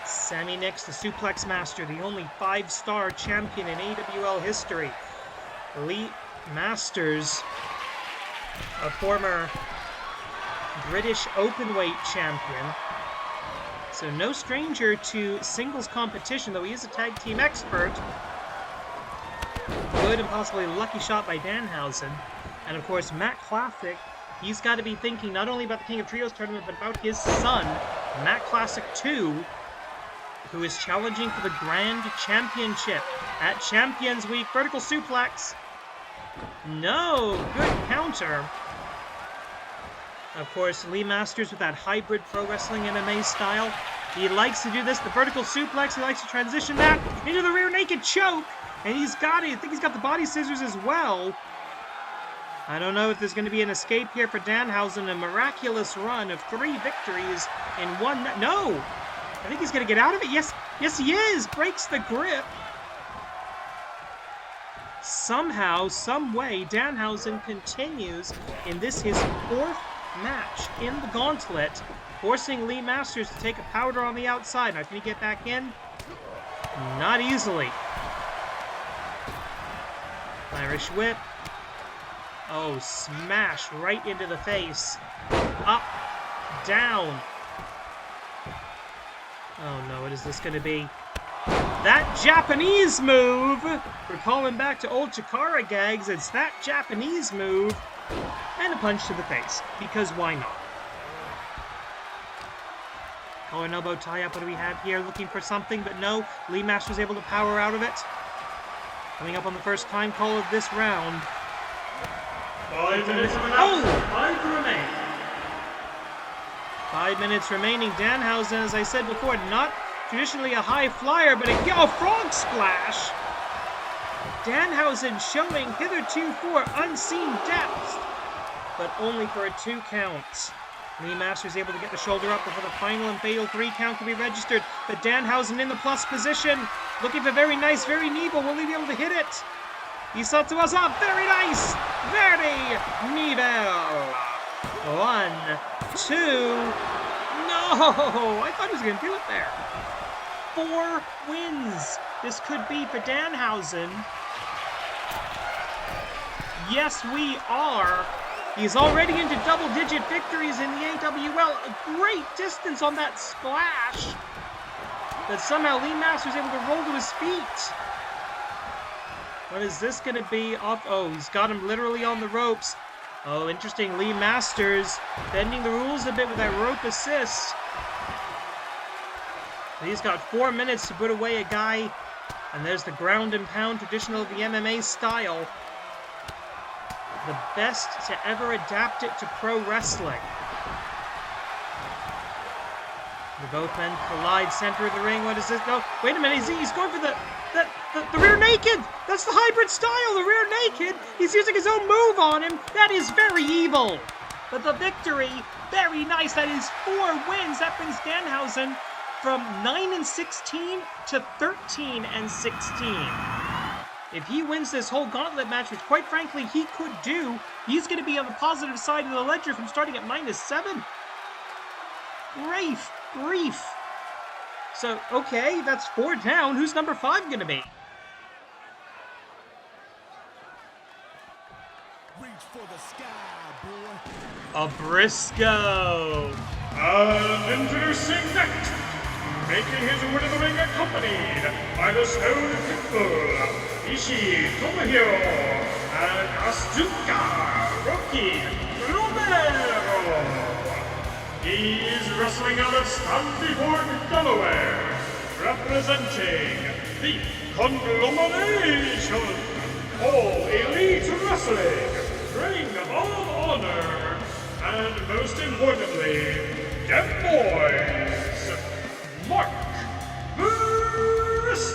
Sammy Nix, the suplex master, the only 5-star champion in AWL history. Lee Masters, a former British openweight champion. So no stranger to singles competition, though he is a tag team expert. Good and possibly lucky shot by Danhausen. And of course, Matt Classic, he's got to be thinking not only about the King of Trios tournament, but about his son, Matt Classic 2, who is challenging for the Grand Championship at Champions Week. Vertical suplex. No, good counter. Of course, Lee Masters with that hybrid pro wrestling MMA style. He likes to do this, the vertical suplex. He likes to transition that into the rear naked choke. And he's got it. I think he's got the body scissors as well. I don't know if there's going to be an escape here for Danhausen. A miraculous run of 3 victories in 1. No! I think he's going to get out of it. Yes, he is! Breaks the grip. Somehow, some way, Danhausen continues in this his 4th match in the Gauntlet, forcing Lee Masters to take a powder on the outside. Now, can he get back in? Not easily. Irish whip. Oh, smash right into the face. Up, down. Oh no, what is this going to be? That Japanese move! We're calling back to old Chikara gags. It's that Japanese move. And a punch to the face, because why not? Oh, an elbow tie-up. What do we have here? Looking for something, but no. Lee Masters able to power out of it. Coming up on the first time call of this round. 5 minutes remaining. Oh! 5 remain. 5 minutes remaining. Danhausen, as I said before, not traditionally a high flyer, but a frog splash. Danhausen showing hitherto unseen depth, but only for a 2 count. Lee Masters able to get the shoulder up before the final and fatal 3 count can be registered, but Danhausen in the plus position, looking for very nice, very Neville. Will he be able to hit it? He saw to us up, very nice, very Neville. 1, 2, no, I thought he was going to do it there. 4 wins this could be for Danhausen. Yes, we are. He's already into double-digit victories in the AWL. A great distance on that splash. But somehow Lee Masters able to roll to his feet. What is this going to be? Oh, he's got him literally on the ropes. Oh, interesting. Lee Masters bending the rules a bit with that rope assist. He's got 4 minutes to put away a guy. And there's the ground and pound traditional of the MMA style. The best to ever adapt it to pro wrestling. The both men collide center of the ring. What is this? No, wait a minute. He's going for the rear naked. That's the hybrid style, the rear naked. He's using his own move on him. That is very evil. But the victory, very nice. That is 4 wins. That brings Danhausen from 9-16 to 13-16. If he wins this whole gauntlet match, which quite frankly he could do, he's going to be on the positive side of the ledger from starting at -7. Grief. So, okay, that's 4 down. Who's number 5 going to be? Reach for the sky, boy. A Briscoe. And introducing next, making his way to the ring accompanied by the Stone Pitbull, Ishii Tomohiro, and Asuka Rocky Romero. He's wrestling out of Stanleyport, Delaware, representing the Conglomeration, All Elite Wrestling, Ring of Honor, and most importantly, Dem Boys, Mark Briscoe.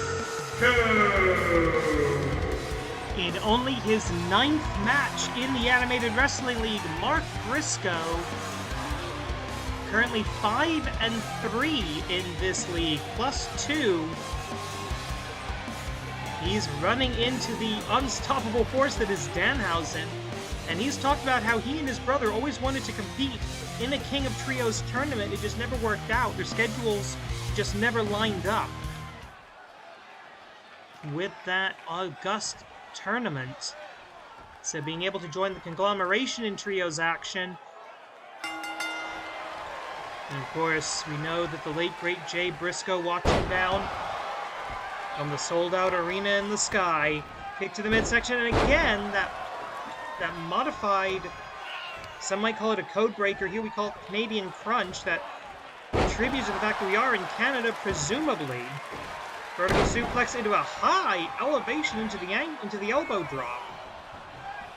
In only his 9th match in the Animated Wrestling League, Mark Briscoe, currently 5-3 in this league, +2. He's running into the unstoppable force that is Danhausen, and he's talked about how he and his brother always wanted to compete in the King of Trios tournament. It just never worked out. Their schedules just never lined up with that august tournament. So being able to join the conglomeration in Trios action. And of course, we know that the late great Jay Briscoe watching down from the sold-out arena in the sky. Kick to the midsection, and again, that modified, some might call it a code breaker, here we call it Canadian Crunch, that tribute to the fact that we are in Canada, presumably. Vertical suplex into a high elevation into the elbow drop.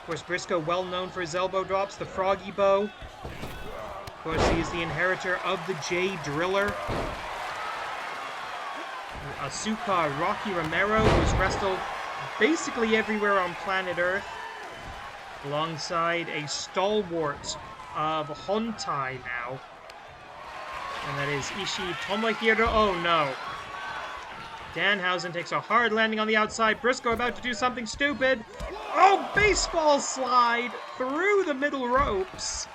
Of course, Briscoe well known for his elbow drops, the Froggy Bow. Of course, he is the inheritor of the J Driller. Asuka Rocky Romero, who's wrestled basically everywhere on planet Earth, alongside a stalwart of Hontai now. And that is Ishii Tomohiro. Oh no. Danhausen takes a hard landing on the outside. Briscoe about to do something stupid. Oh, baseball slide through the middle ropes.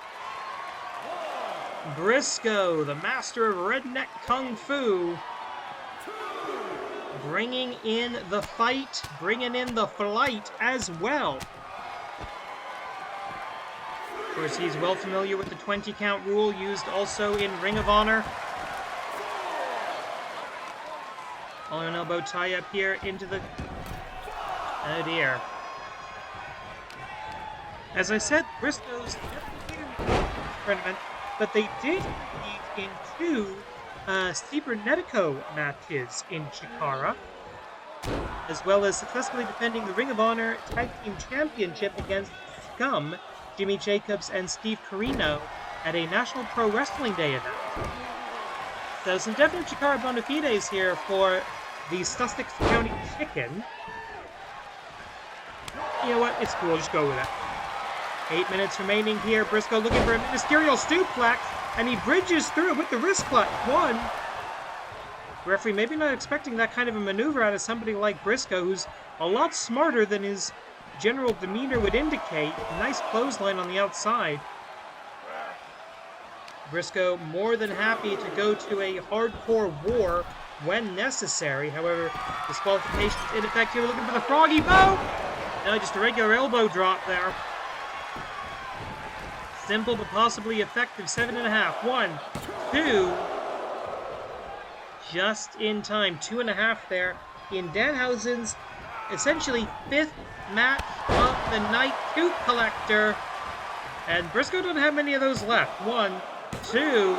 Briscoe, the master of redneck kung fu, bringing in the fight, bringing in the flight as well. Of course, he's well familiar with the 20 count rule, used also in Ring of Honor. All an elbow tie up here into the... Oh dear. As I said, Briscoe's tournament, but they did compete in 2 Cybernetico matches in Chikara, as well as successfully defending the Ring of Honor Tag Team Championship against Scum, Jimmy Jacobs and Steve Corino at a National Pro Wrestling Day event. So some definite Chikara bona fides here for the Sussex County Chicken. You know what? It's cool. Just go with it. 8 minutes remaining here. Briscoe looking for a ministerial suplex, and he bridges through with the wrist clutch. 1. Referee maybe not expecting that kind of a maneuver out of somebody like Briscoe, who's a lot smarter than his general demeanor would indicate. Nice clothesline on the outside. Briscoe more than happy to go to a hardcore war when necessary. However, disqualification is ineffective. Looking for the Froggy Bow. No, just a regular elbow drop there. Simple but possibly effective. 7.5. 1, 2. Just in time. 2.5 there in Danhausen's essentially 5th match of the night. Tooth Collector. And Briscoe doesn't have many of those left. 1, 2.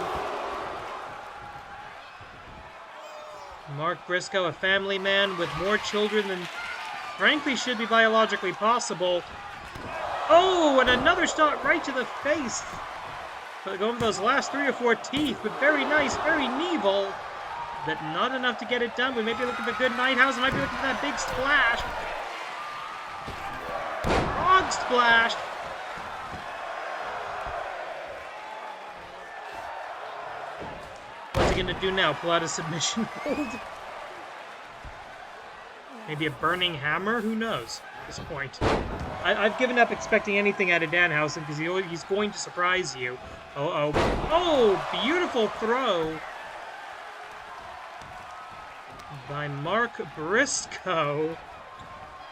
Mark Briscoe, a family man with more children than frankly should be biologically possible. Oh, and another shot right to the face. Going for those last 3 or 4 teeth, but very nice, very Neville. But not enough to get it done. We may be looking for good Nighthausen. Might be looking for that big splash. Frog splash. What's he going to do now? Pull out a submission hold? Maybe a burning hammer? Who knows at this point? I've given up expecting anything out of Danhausen because he's going to surprise you. Uh-oh. Oh, beautiful throw by Mark Briscoe.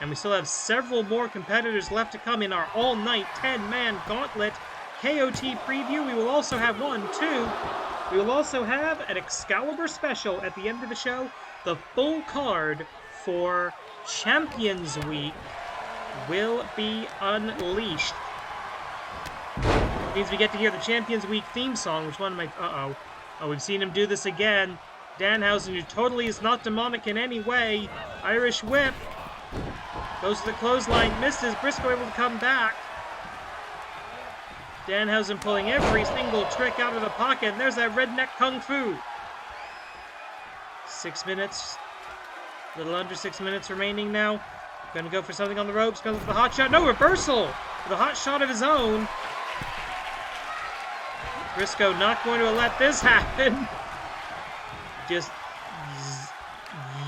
And we still have several more competitors left to come in our all-night 10-man gauntlet KOT preview. We will also have 1, 2. We will also have an Excalibur Special at the end of the show. The full card for Champions Week will be unleashed. It means we get to hear the Champions Week theme song, which one am I... Uh-oh. Oh, we've seen him do this again. Danhausen, who totally is not demonic in any way. Irish whip. Goes to the clothesline, misses. Briscoe able to come back. Danhausen pulling every single trick out of the pocket. And there's that redneck kung fu. 6 minutes. A little under 6 minutes remaining now Gonna go for something on the ropes, goes for the hot shot. No, reversal! With a hot shot of his own. Briscoe not going to let this happen. Just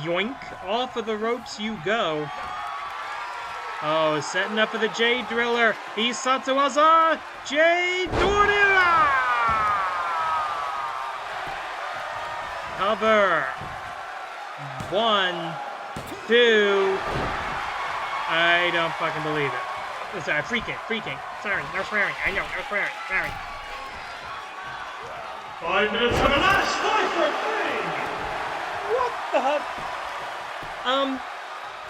yoink, off of the ropes you go. Oh, setting up for the Jade Driller. Hisatsuwaza, Jade Driller! Cover. 1, 2. I don't fucking believe it. Sorry, freaking. Sorry, no swearing. I know, no swearing. Sorry. 5 minutes of a last fight for fame! What the heck?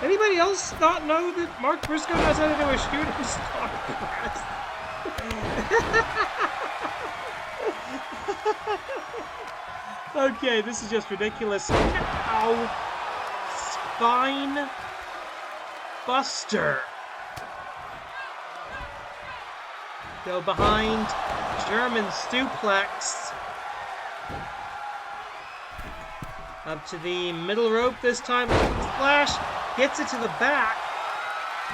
Anybody else not know that Mark Briscoe knows how to do a shooting star press? Okay, this is just ridiculous. Ow. Spine buster. Go behind. German suplex. Up to the middle rope this time. Splash. Gets it to the back.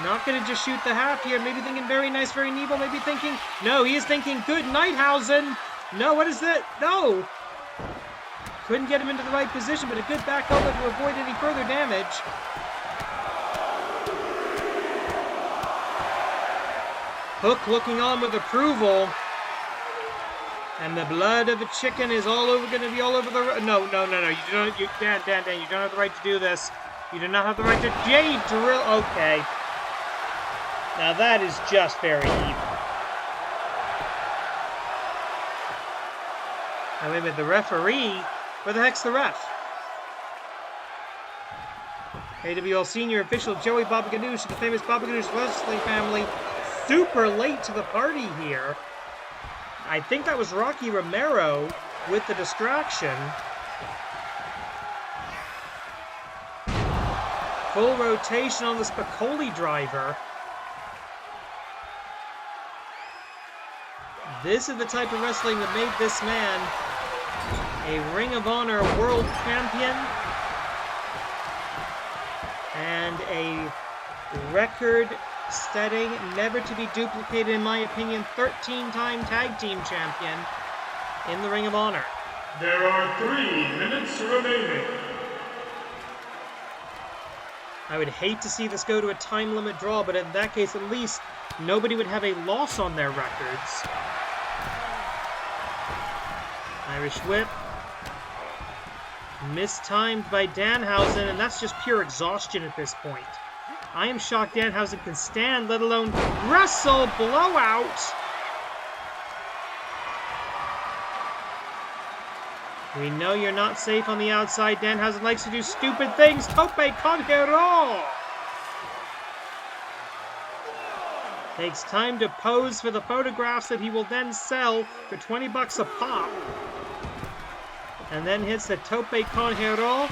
Not going to just shoot the half here. Maybe thinking very nice, very Neville. Maybe thinking... No, he is thinking good Nighthausen. No, what is that? No. Couldn't get him into the right position, but a good back elbow to avoid any further damage. Hook looking on with approval. And the blood of a chicken is going to be all over the... No. You don't... Dan, you don't have the right to do this. You do not have the right to Jade Drill. Okay. Now that is just very evil. Now wait a minute, the referee? Where the heck's the ref? AWL senior official Joey Baba Ganoush of the famous Baba Ganoush wrestling family. Super late to the party here. I think that was Rocky Romero with the distraction. Full rotation on the Spicoli driver. This is the type of wrestling that made this man a Ring of Honor world champion and a record-setting, never to be duplicated in my opinion, 13-time tag team champion in the Ring of Honor. There are 3 minutes remaining. I would hate to see this go to a time limit draw, but in that case, at least nobody would have a loss on their records. Irish whip. Mistimed by Danhausen, and that's just pure exhaustion at this point. I am shocked Danhausen can stand, let alone wrestle. Blowout. We know you're not safe on the outside. Danhausen likes to do stupid things. Tope Conqueror! Takes time to pose for the photographs that he will then sell for 20 bucks a pop. And then hits the Tope Conqueror.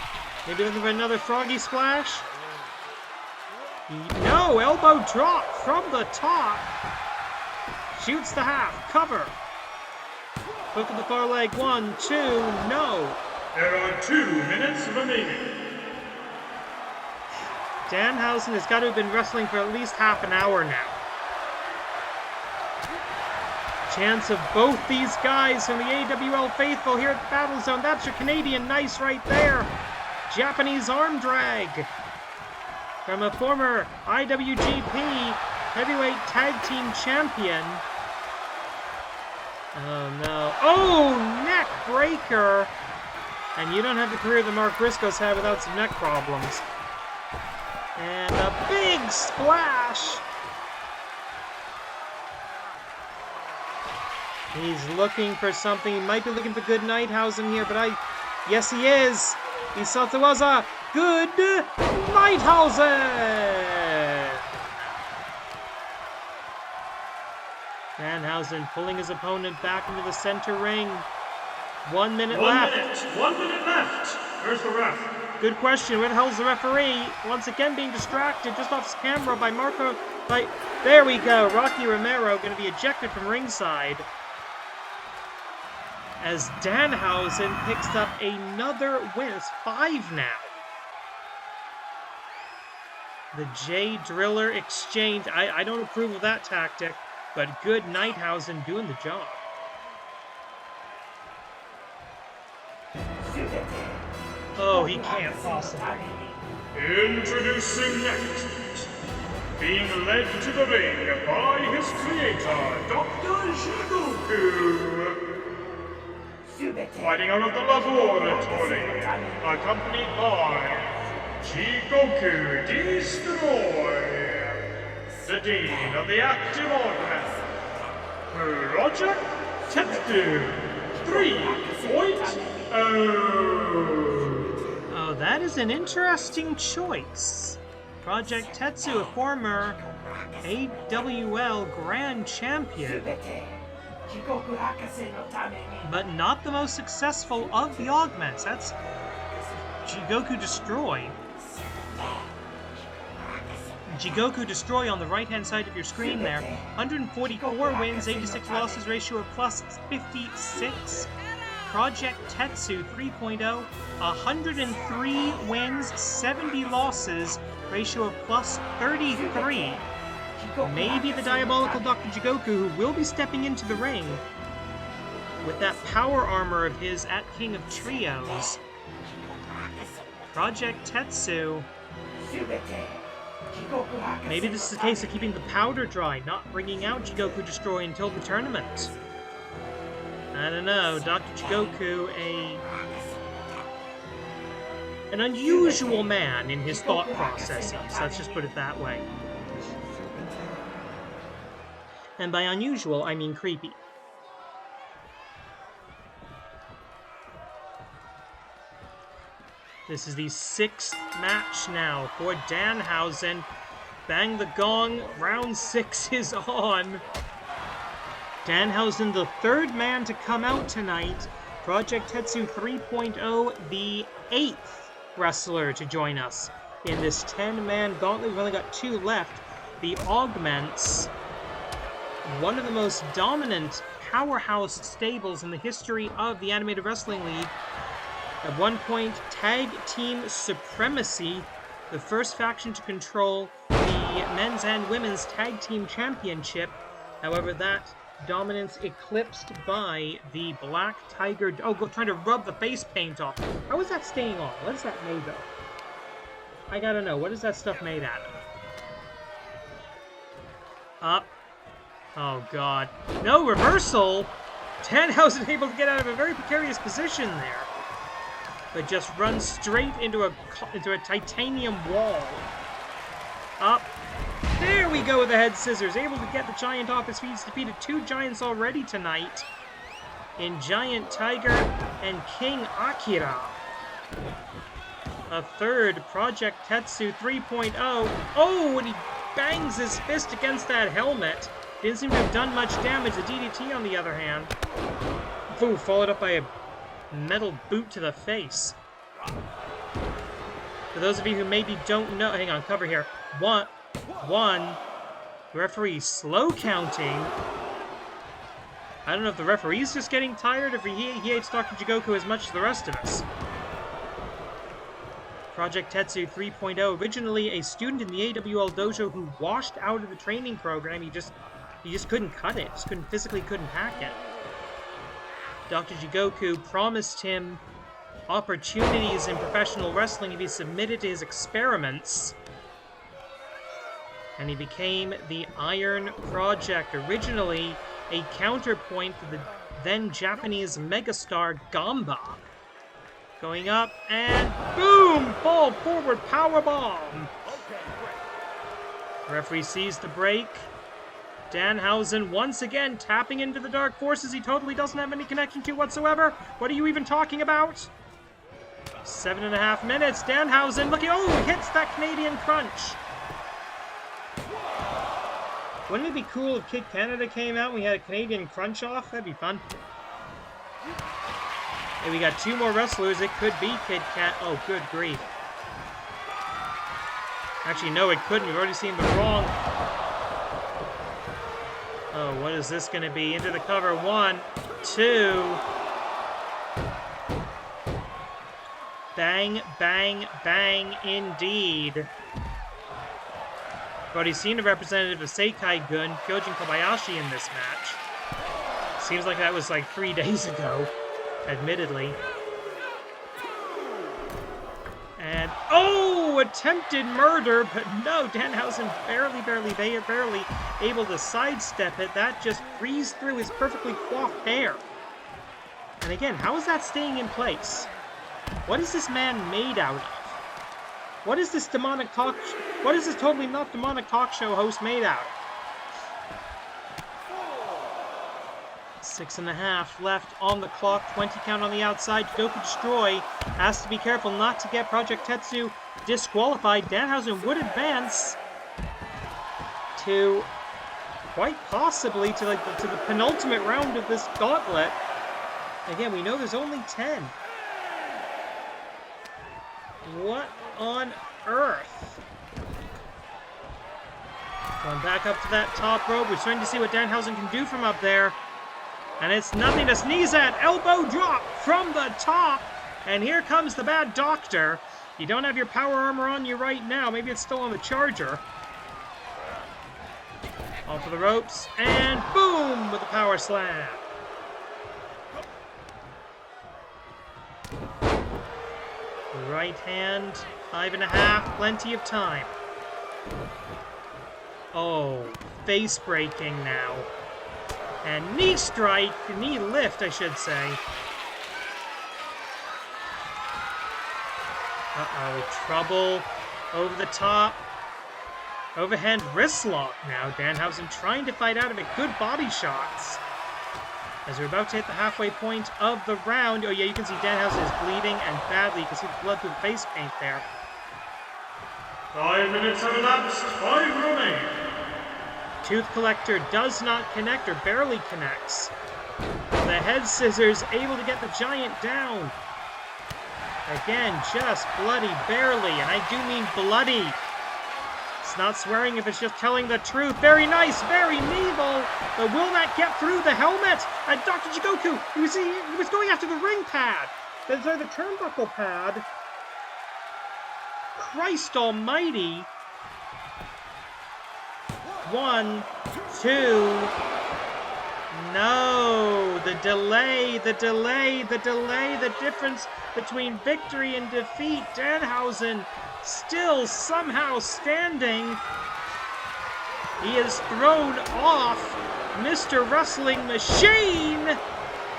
Maybe looking for another froggy splash. No! Elbow drop from the top. Shoots the half. Cover. Hook of the far leg. 1, 2, no. There are 2 minutes remaining. Danhausen has got to have been wrestling for at least half an hour now. Chance of both these guys from the AWL faithful here at the Battle Zone. That's your Canadian nice right there. Japanese arm drag from a former IWGP Heavyweight Tag Team Champion. Oh no. Oh, neck breaker. And you don't have the career that Mark Briscoe's had without some neck problems. And a big splash. He's looking for something. He might be looking for good Nighthausen here, but yes he is. Hisatsuwaza, good Nighthausen. Danhausen pulling his opponent back into the center ring. 1 minute left. 1 minute left. Where's the ref? Good question. Where the hell's the referee? Once again being distracted just off his camera by Marco. There we go. Rocky Romero going to be ejected from ringside. As Danhausen picks up another win. It's 5 now. The J Driller exchange. I don't approve of that tactic, but good Nighthausen doing the job. Oh, he can't possibly. Introducing next, being led to the ring by his creator, Dr. Shigoku. Fighting out of the laboratory, accompanied by Shigoku Destroy, the Dean of the Active Augment, Project Tetsu 3.0. Oh, that is an interesting choice. Project Tetsu, a former AWL Grand Champion, but not the most successful of the augments. That's Jigoku Destroy. Jigoku Destroy on the right-hand side of your screen there. 144 wins, 86 losses, ratio of plus 56. Project Tetsu 3.0, 103 wins, 70 losses, ratio of plus 33. Maybe the diabolical Dr. Jigoku, who will be stepping into the ring with that power armor of his at King of Trios. Project Tetsu. Maybe this is a case of keeping the powder dry, not bringing out Jigoku Destroy until the tournament. I don't know, Dr. Jigoku, an unusual man in his thought processes, let's just put it that way. And by unusual, I mean creepy. This is the 6th match now for Danhausen. Bang the gong, round 6 is on. Danhausen, the 3rd man to come out tonight. Project Tetsu 3.0, the 8th wrestler to join us in this 10-man gauntlet. We've only got 2 left. The Augments, one of the most dominant powerhouse stables in the history of the Animated Wrestling League. At one point, tag team supremacy, the first faction to control the men's and women's tag team championship. However, that dominance eclipsed by the Black Tiger. Oh, trying to rub the face paint off. How is that staying on? What is that made of? I gotta know. What is that stuff made out of? Up. Oh, God. No, reversal! Danhausen able to get out of a very precarious position there. But just runs straight into a titanium wall. Up. There we go with the head scissors. Able to get the Giant off his feet. He's defeated 2 Giants already tonight in Giant Tiger and King Akira. A 3rd, Project Tetsu 3.0. Oh, and he bangs his fist against that helmet. Didn't seem to have done much damage. The DDT, on the other hand. Ooh, followed up by a metal boot to the face. For those of you who maybe don't know, hang on, cover here. One. Referee slow counting. I don't know if the referee's just getting tired, or if he hates Dr. Jigoku as much as the rest of us. Project Tetsu 3.0, originally a student in the AWL dojo who washed out of the training program. He just couldn't cut it. Physically couldn't hack it. Dr. Jigoku promised him opportunities in professional wrestling if he submitted to his experiments. And he became the Iron Project, originally a counterpoint to the then Japanese megastar Gamba. Going up, and boom! Fall forward, powerbomb! Referee sees the break. Danhausen once again tapping into the dark forces he totally doesn't have any connection to whatsoever. What are you even talking about? 7.5 minutes. Danhausen looking. Oh, hits that Canadian crunch. Wouldn't it be cool if Kid Canada came out and we had a Canadian crunch off? That'd be fun. Hey, we got 2 more wrestlers. It could be Kid Cat. Oh, good grief. Actually, no, it couldn't. We've already seen the wrong. Oh, what is this going to be? Into the cover. 1, 2. Bang, bang, bang, indeed. We've already seen a representative of Sekai-gun, Kyoujin Kobayashi, in this match. Seems like that was like 3 days ago, admittedly. And, oh, attempted murder, but no, Danhausen barely able to sidestep it. That just breezed through his perfectly coiffed hair. And again, how is that staying in place? What is this man made out of? What is this what is this totally not demonic talk show host made out of? 6.5 left on the clock, 20 count on the outside. Doku Destroy has to be careful not to get Project Tetsu disqualified. Danhausen would advance to quite possibly to the penultimate round of this gauntlet. Again, we know there's only 10. What on earth? Going back up to that top rope. We're starting to see what Danhausen can do from up there. And it's nothing to sneeze at. Elbow drop from the top. And here comes the bad doctor. You don't have your power armor on you right now. Maybe it's still on the charger. Off of the ropes. And boom! With the power slam. Right hand. 5.5. Plenty of time. Oh, face breaking now. And knee strike, knee lift, I should say. Uh-oh, trouble over the top. Overhand wrist lock now. Danhausen trying to fight out of it. Good body shots. As we're about to hit the halfway point of the round. Oh yeah, you can see Danhausen is bleeding and badly. You can see the blood through the face paint there. 5 minutes have elapsed. 5 remaining. Tooth Collector does not connect, or barely connects. The head scissors able to get the giant down. Again, just bloody barely, and I do mean bloody. It's not swearing if it's just telling the truth. Very nice, very naval, but will that get through the helmet? And Dr. Jigoku, he was going after the ring pad. The turnbuckle pad. Christ almighty. 1, 2. No, the delay, the difference between victory and defeat. Danhausen still somehow standing. He is thrown off Mr. Wrestling Machine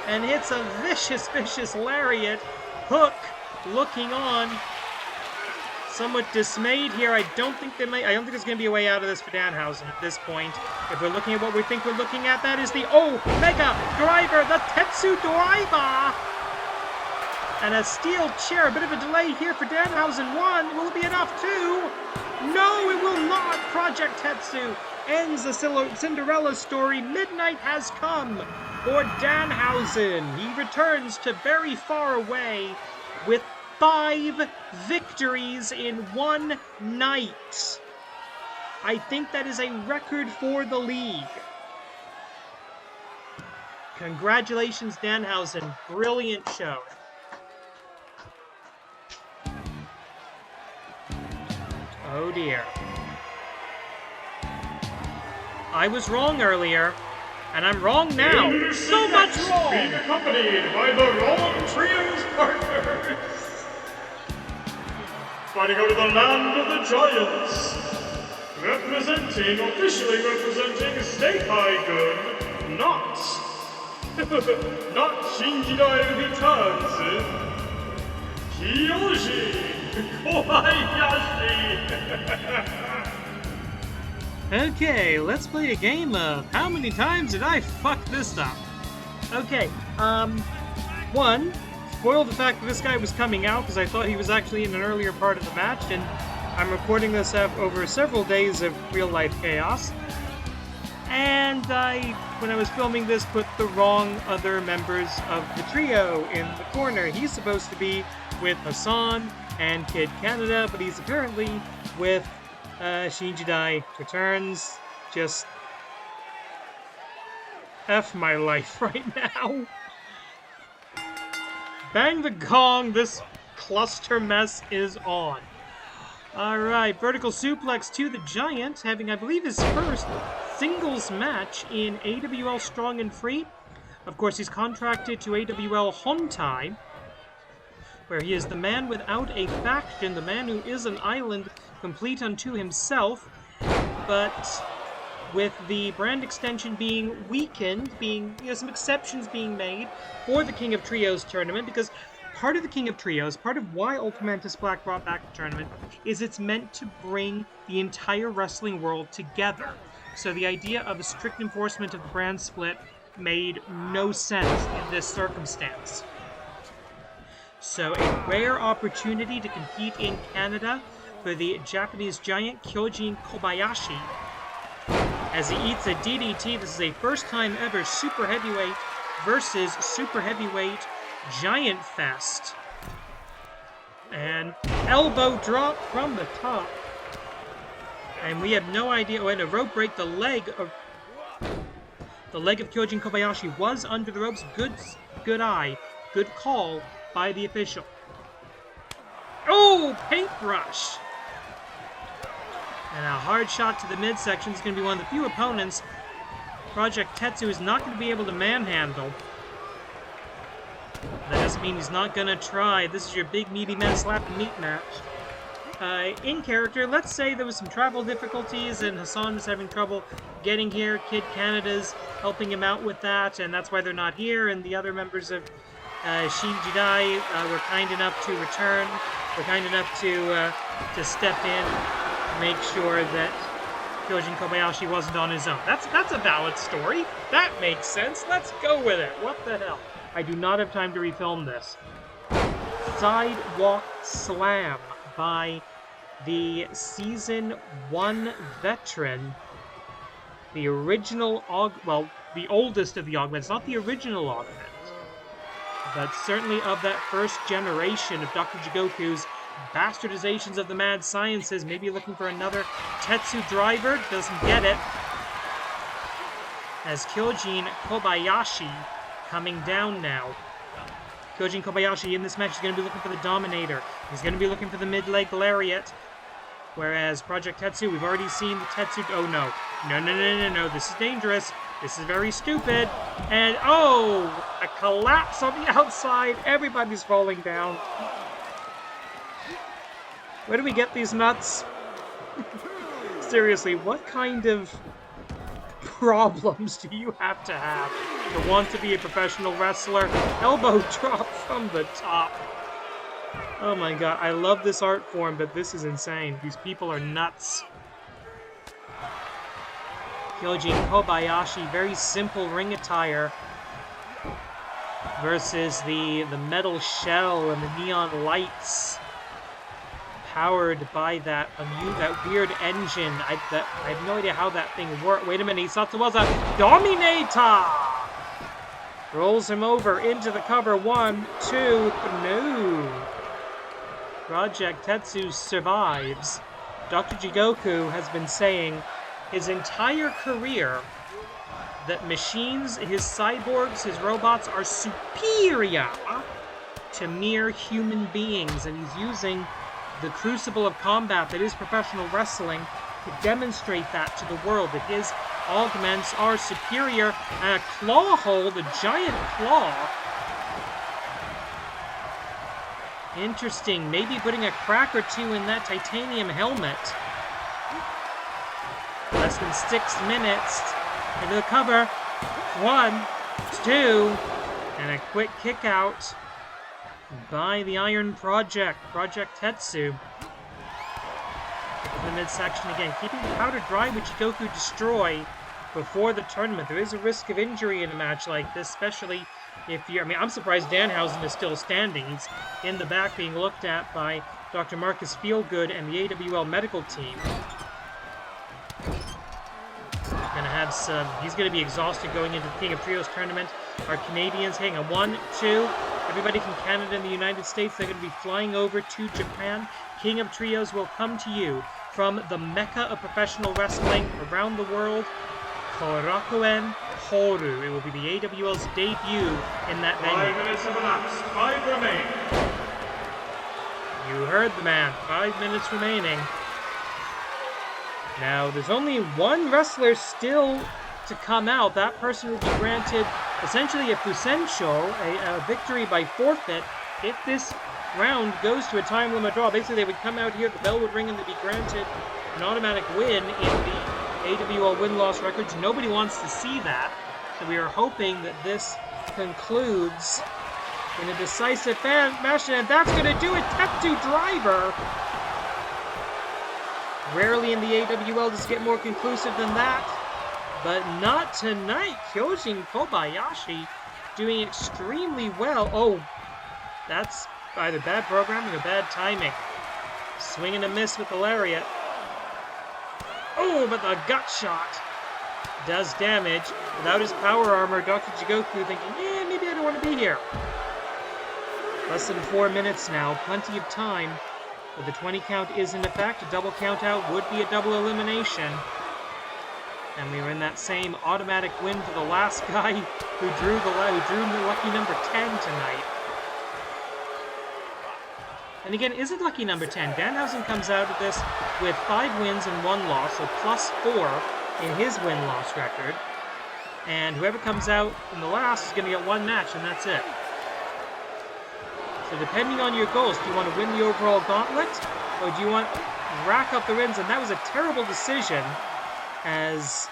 and hits a vicious lariat. Hook looking on. Somewhat dismayed here. I don't think there's going to be a way out of this for Danhausen at this point. If we're looking at what we think we're looking at, that is the Mega Driver, the Tetsu Driver! And a steel chair. A bit of a delay here for Danhausen. 1. Will it be enough? 2. No, it will not. Project Tetsu ends the Cinderella story. Midnight has come for Danhausen. He returns to very far away with 5 victories in 1 night. I think that is a record for the league. Congratulations, Danhausen. Brilliant show. Oh dear. I was wrong earlier, and I'm wrong now. So much wrong! Being accompanied by the wrong trio's partners. Fighting out of the land of the giants. Officially representing Sekai-gun, not Shinjidai returns. Kyoujin Kobayashi. Okay, let's play a game of how many times did I fuck this up? Okay, 1, spoiled the fact that this guy was coming out because I thought he was actually in an earlier part of the match, and I'm recording this over several days of real-life chaos. And when I was filming this, put the wrong other members of the trio in the corner. He's supposed to be with Hassan and Kid Canada, but he's apparently with Shinjidai Returns. Just F my life right now. Bang the gong, this cluster mess is on. Alright, vertical suplex to the Giant, having, I believe, his first singles match in AWL Strong and Free. Of course, he's contracted to AWL Hontai, where he is the man without a faction, the man who is an island complete unto himself, but with the brand extension being weakened, some exceptions being made for the King of Trios tournament, because part of the King of Trios, part of why Ultramantis Black brought back the tournament, is it's meant to bring the entire wrestling world together. So the idea of a strict enforcement of the brand split made no sense in this circumstance. So a rare opportunity to compete in Canada for the Japanese giant Kyoujin Kobayashi, as he eats a DDT. This is a first time ever Super Heavyweight versus Super Heavyweight Giant Fest. And elbow drop from the top. And we have no idea. Oh, and a rope break. The leg of Kyoujin Kobayashi was under the ropes. Good eye. Good call by the official. Oh, paintbrush. And a hard shot to the midsection is going to be one of the few opponents Project Tetsu is not going to be able to manhandle. That doesn't mean he's not going to try. This is your big meaty man slap and meat match. In character, let's say there was some travel difficulties and Hassan was having trouble getting here. Kid Canada's helping him out with that, and that's why they're not here. And the other members of Shin Jidai were kind enough to return. Were kind enough to step in, make sure that Kyoujin Kobayashi wasn't on his own. That's a valid story. That makes sense. Let's go with it. What the hell? I do not have time to refilm this. Sidewalk slam by the Season 1 veteran. The original the oldest of the augments, not the original augment, but certainly of that first generation of Dr. Jigoku's bastardizations of the mad sciences. Maybe looking for another Tetsu driver, doesn't get it. As Kyoujin Kobayashi coming down now. Kyoujin Kobayashi in this match is going to be looking for the Dominator. He's going to be looking for the mid-leg lariat. Whereas Project Tetsu, we've already seen the Tetsu... Oh, no. No. This is dangerous. This is very stupid. And, oh! A collapse on the outside. Everybody's falling down. Where do we get these nuts? Seriously, what kind of problems do you have to want to be a professional wrestler? Elbow drop from the top. Oh my god, I love this art form, but this is insane. These people are nuts. Kyoujin Kobayashi, very simple ring attire, versus the metal shell and the neon lights, powered by that weird engine. I have no idea how that thing worked. Wait a minute, Satsuwaza Dominator! Rolls him over into the cover. 1, 2, no. Project Tetsu survives. Dr. Jigoku has been saying his entire career that machines, his cyborgs, his robots are superior to mere human beings, and he's using the crucible of combat that is professional wrestling to demonstrate that to the world, that his augments are superior. And a claw hold, a giant claw. Interesting, maybe putting a crack or two in that titanium helmet. Less than 6 minutes. Into the cover. 1, 2, and a quick kick out by the Iron Project Tetsu. In the midsection again, keeping the powder dry, which Jigoku destroy before the tournament. There is a risk of injury in a match like this, especially if you're... I mean, I'm surprised Danhausen is still standing. He's in the back being looked at by Dr. Marcus Feelgood and the AWL medical team. Gonna have some... He's gonna be exhausted going into the King of Trios tournament. Our Canadians, hang on, 1, 2... Everybody from Canada and the United States, they're going to be flying over to Japan. King of Trios will come to you from the mecca of professional wrestling around the world, Korakuen Horu. It will be the AWL's debut in that venue. 5 minutes have elapsed. 5 remain. You heard the man. 5 minutes remaining. Now, there's only one wrestler still to come out. That person will be granted essentially a Fusensho, a victory by forfeit. If this round goes to a time limit draw, basically they would come out here, the bell would ring, and they'd be granted an automatic win in the AWL win-loss records. Nobody wants to see that, so we are hoping that this concludes in a decisive fashion, and that's going to do it. Tetsu driver. Rarely in the AWL does it get more conclusive than that, but not tonight. Kyoujin Kobayashi doing extremely well. Oh, that's either bad programming or bad timing. Swing and a miss with the lariat. Oh, but the gut shot does damage. Without his power armor, Dr. Jigoku thinking, maybe I don't want to be here. Less than 4 minutes now, plenty of time. But the 20 count is in effect. A double count out would be a double elimination. And we were in that same automatic win for the last guy who drew the lucky number 10 tonight. And again, is it lucky number 10? Danhausen comes out of this with 5 wins and 1 loss, so +4 in his win-loss record. And whoever comes out in the last is going to get 1 match, and that's it. So depending on your goals, do you want to win the overall gauntlet, or do you want to rack up the wins? And that was a terrible decision, as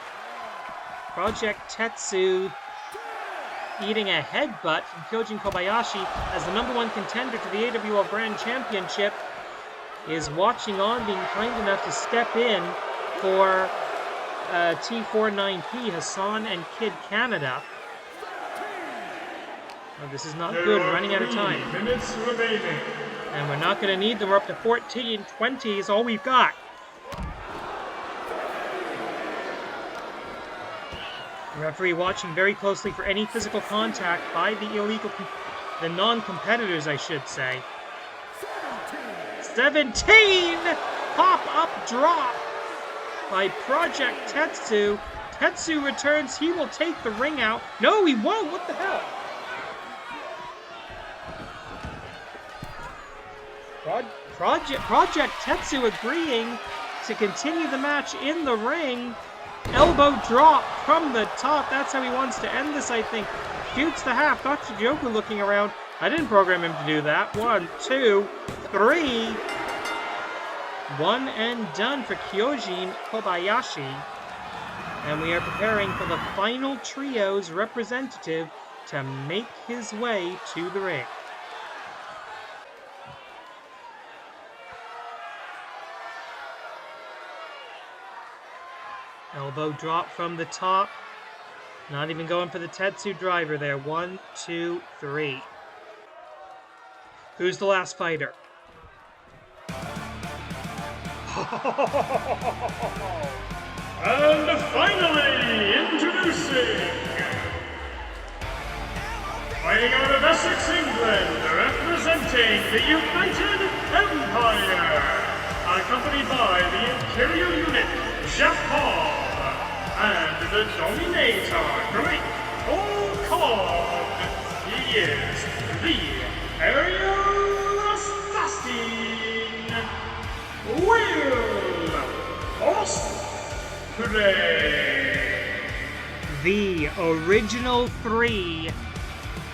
Project Tetsu eating a headbutt from Kyoujin Kobayashi as the #1 contender to the AWL Grand Championship is watching on, being kind enough to step in for T49P, Hassan and Kid Canada. Oh, this is not good, running out of time. Minutes remaining. And we're not going to need them. We're up to 14-20 is all we've got. The referee watching very closely for any physical contact by the non-competitors, I should say. 17! Pop-up drop by Project Tetsu. Tetsu returns. He will take the ring out. No, he won't. What the hell? Project Tetsu agreeing to continue the match in the ring. Elbow drop from the top. That's how he wants to end this, I think. Shoots the half. Dr. Jigoku looking around. I didn't program him to do that. 1, 2, 3. 1 and done for Kyoujin Kobayashi. And we are preparing for the final trio's representative to make his way to the ring. Elbow drop from the top. Not even going for the Tetsu driver there. 1, 2, 3. Who's the last fighter? And finally, introducing, fighting out of Essex, England, representing the United Empire, accompanied by the Imperial Unit, Jeff Cobb, and the Dominator, Great Cobb. He is the Aerial Assassin, Will Ospreay. The original 3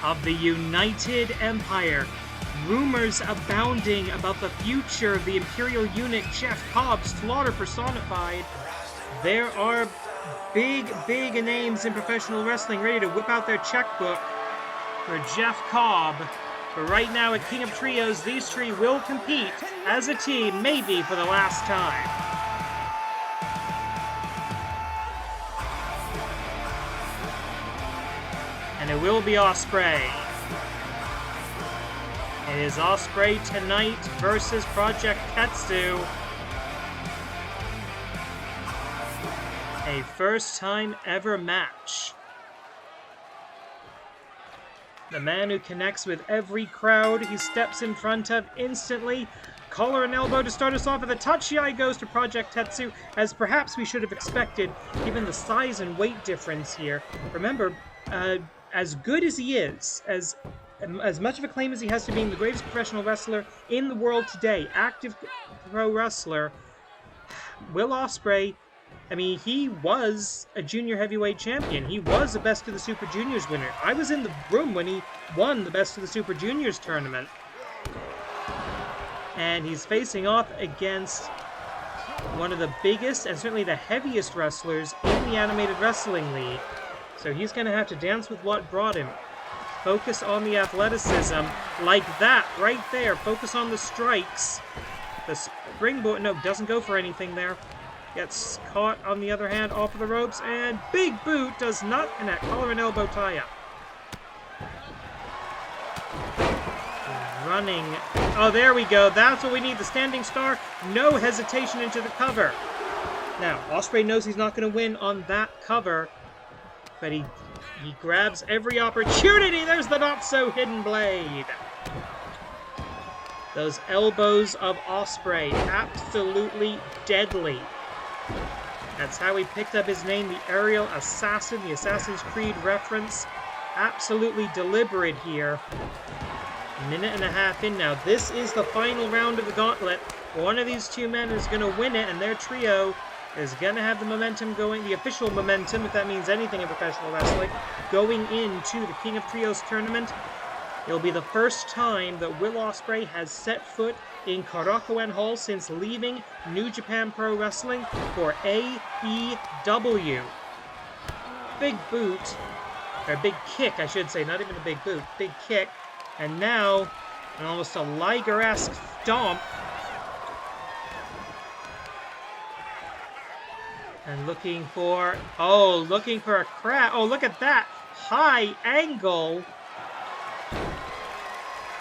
of the United Empire. Rumors abounding about the future of the Imperial Unit, Jeff Cobb, Slaughter personified. There are big names in professional wrestling ready to whip out their checkbook for Jeff Cobb. But right now at King of Trios, these 3 will compete as a team, maybe for the last time. And it will be Ospreay. It is Ospreay tonight versus Project Tetsu. A first time ever match. The man who connects with every crowd he steps in front of instantly. Collar and elbow to start us off, and the touchy eye goes to Project Tetsu, as perhaps we should have expected, given the size and weight difference here. Remember, as good as he is, as as much of a claim as he has to being the greatest professional wrestler in the world today, active pro wrestler, Will Ospreay, I mean, he was a junior heavyweight champion. He was a Best of the Super Juniors winner. I was in the room when he won the Best of the Super Juniors tournament. And he's facing off against one of the biggest and certainly the heaviest wrestlers in the Animated Wrestling League. So he's going to have to dance with what brought him. Focus on the athleticism, like that, right there. Focus on the strikes. The springboard, no, doesn't go for anything there. Gets caught, on the other hand, off of the ropes, and big boot does not connect. Collar and elbow tie-up. Running. Oh, there we go. That's what we need. The standing star. No hesitation into the cover. Now, Ospreay knows he's not going to win on that cover, but he grabs every opportunity. There's the not-so-hidden blade. Those elbows of Ospreay, absolutely deadly. That's how he picked up his name, the Aerial Assassin, the Assassin's Creed reference. Absolutely deliberate here. A minute and a half in now. This is the final round of the gauntlet. One of these two men is going to win it, and their trio is going to have the momentum going, the official momentum, if that means anything in professional wrestling, going into the King of Trios tournament. It'll be the first time that Will Ospreay has set foot in Korakuen Hall since leaving New Japan Pro Wrestling for AEW. Big boot, or big kick, I should say, not even a big boot, big kick. And now, almost a Liger-esque stomp. And looking for a crab. Oh, look at that. High angle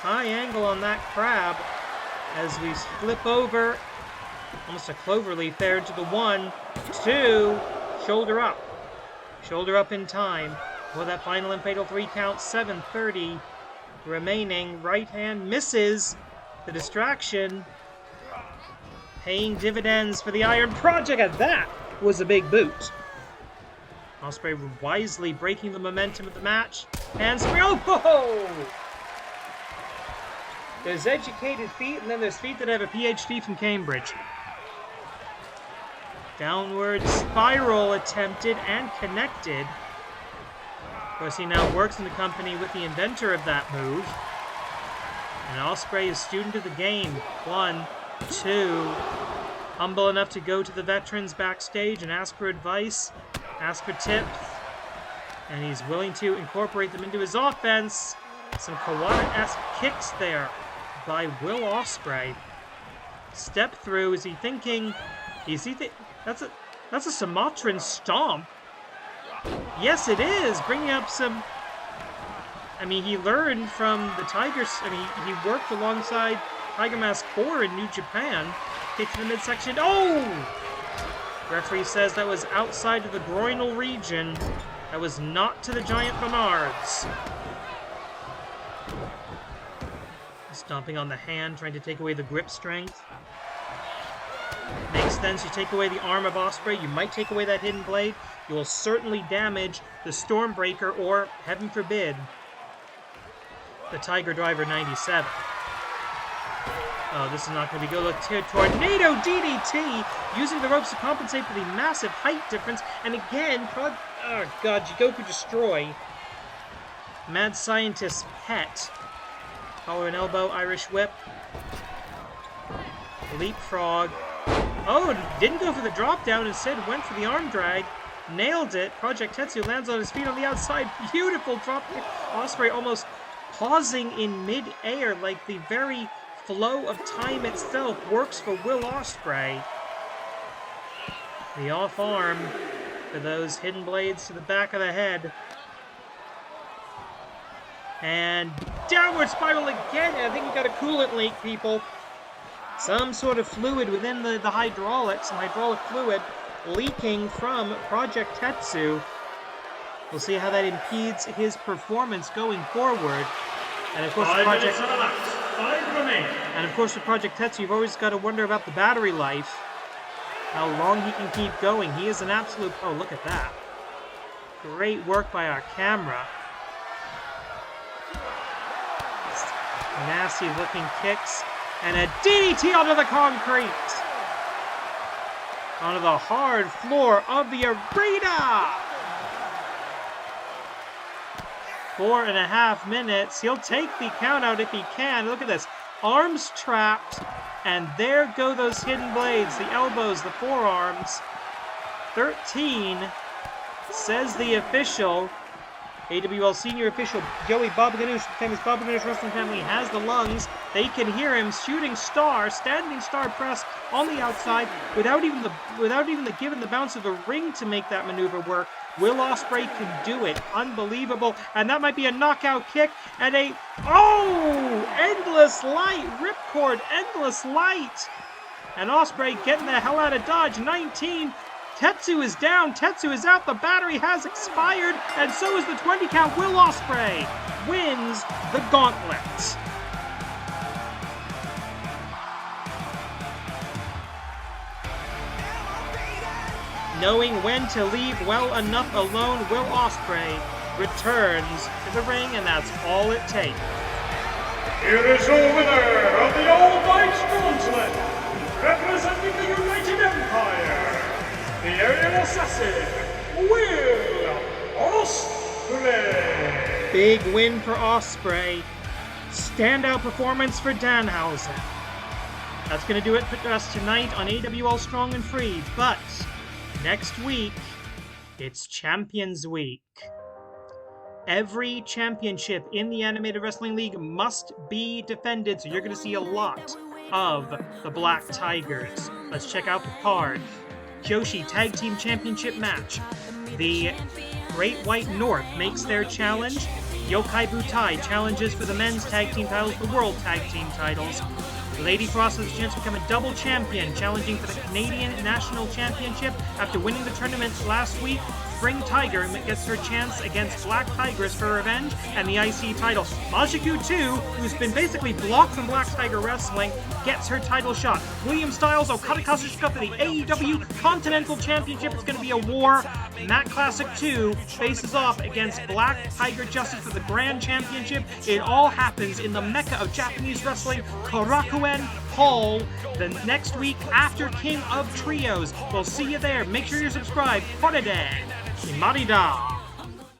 on that crab as we flip over. Almost a cloverleaf there into the 1, 2, shoulder up. Shoulder up in time. For that final and fatal 3 count, 7:30 remaining. Right hand misses the distraction. Paying dividends for the Iron Project, and that was a big boot. Ospreay wisely breaking the momentum of the match. And oh! There's educated feet, and then there's feet that have a PhD from Cambridge. Downward spiral attempted and connected. Of course, he now works in the company with the inventor of that move. And Ospreay is student of the game. 1, 2. Humble enough to go to the veterans backstage and ask for advice, ask for tips. And he's willing to incorporate them into his offense. Some Kawada-esque kicks there by Will Ospreay. Step through. Is he thinking? That's a Sumatran stomp. Yes, it is. Bringing up some. I mean, he learned from the Tigers. I mean, he worked alongside Tiger Mask 4 in New Japan. Kick to the midsection. Oh! Referee says that was outside of the groinal region. That was not to the giant Bernards. Stomping on the hand, trying to take away the grip strength. Makes sense. You take away the arm of Ospreay, you might take away that hidden blade. You will certainly damage the Stormbreaker or, heaven forbid, the Tiger Driver 97. Oh, this is not going to be good. Look, Tornado DDT, using the ropes to compensate for the massive height difference. And again, oh god, Jigoku Destroy. Mad Scientist's pet. Collar and elbow, Irish whip. Leapfrog. Oh, didn't go for the drop down, instead went for the arm drag. Nailed it. Project Tetsu lands on his feet on the outside. Beautiful drop kick. Ospreay almost pausing in mid-air, like the very flow of time itself works for Will Ospreay. The off arm for those hidden blades to the back of the head. And downward spiral again. I think we got a coolant leak, people. Some sort of fluid within the hydraulics, some hydraulic fluid leaking from Project Tetsu. We'll see how that impedes his performance going forward. And of course, with Project Tetsu, you've always got to wonder about the battery life. How long he can keep going. He is an absolute... Oh, look at that. Great work by our camera. Nasty looking kicks. And a DDT onto the concrete. Onto the hard floor of the arena. 4.5 minutes. He'll take the count out if he can. Look at this. Arms trapped. And there go those hidden blades. The elbows, the forearms. 13, says the official. AWL senior official Joey Baba Ganoush, the famous Baba Ganoush wrestling family, has the lungs. They can hear him. Shooting star, standing star press on the outside without even given the bounce of the ring to make that maneuver work. Will Ospreay can do it. Unbelievable. And that might be a knockout kick and endless light. Ripcord, endless light. And Ospreay getting the hell out of dodge. 19. Tetsu is down. Tetsu is out. The battery has expired. And so is the 20 count. Will Ospreay wins the gauntlet. Knowing when to leave well enough alone, Will Ospreay returns to the ring, and that's all it takes. Here is your winner of the All-Night Gauntlet, representing the United Empire, the aerial assassin, Will Ospreay. Big win for Ospreay. Standout performance for Danhausen. That's going to do it for us tonight on AWL Strong and Free, but next week, it's Champions Week. Every championship in the Animated Wrestling League must be defended, so you're going to see a lot of the Black Tigers. Let's check out the card. Kyoshi Tag Team Championship match. The Great White North makes their challenge. Yokai Butai challenges for the men's tag team titles, the world tag team titles. Lady Frost has a chance to become a double champion, challenging for the Canadian National Championship after winning the tournament last week. Spring Tiger gets her chance against Black Tigress for revenge and the IC title. Majiku 2, who's been basically blocked from Black Tiger Wrestling, gets her title shot. William Styles, Okada Kazuchika for the AEW Continental Championship. It's going to be a war. Matt Classic 2 faces off against Black Tiger Justice for the Grand Championship. It all happens in the mecca of Japanese wrestling, Korakuen Hall, the next week after King of Trios. We'll see you there. Make sure you're subscribed. Konede. Imarida.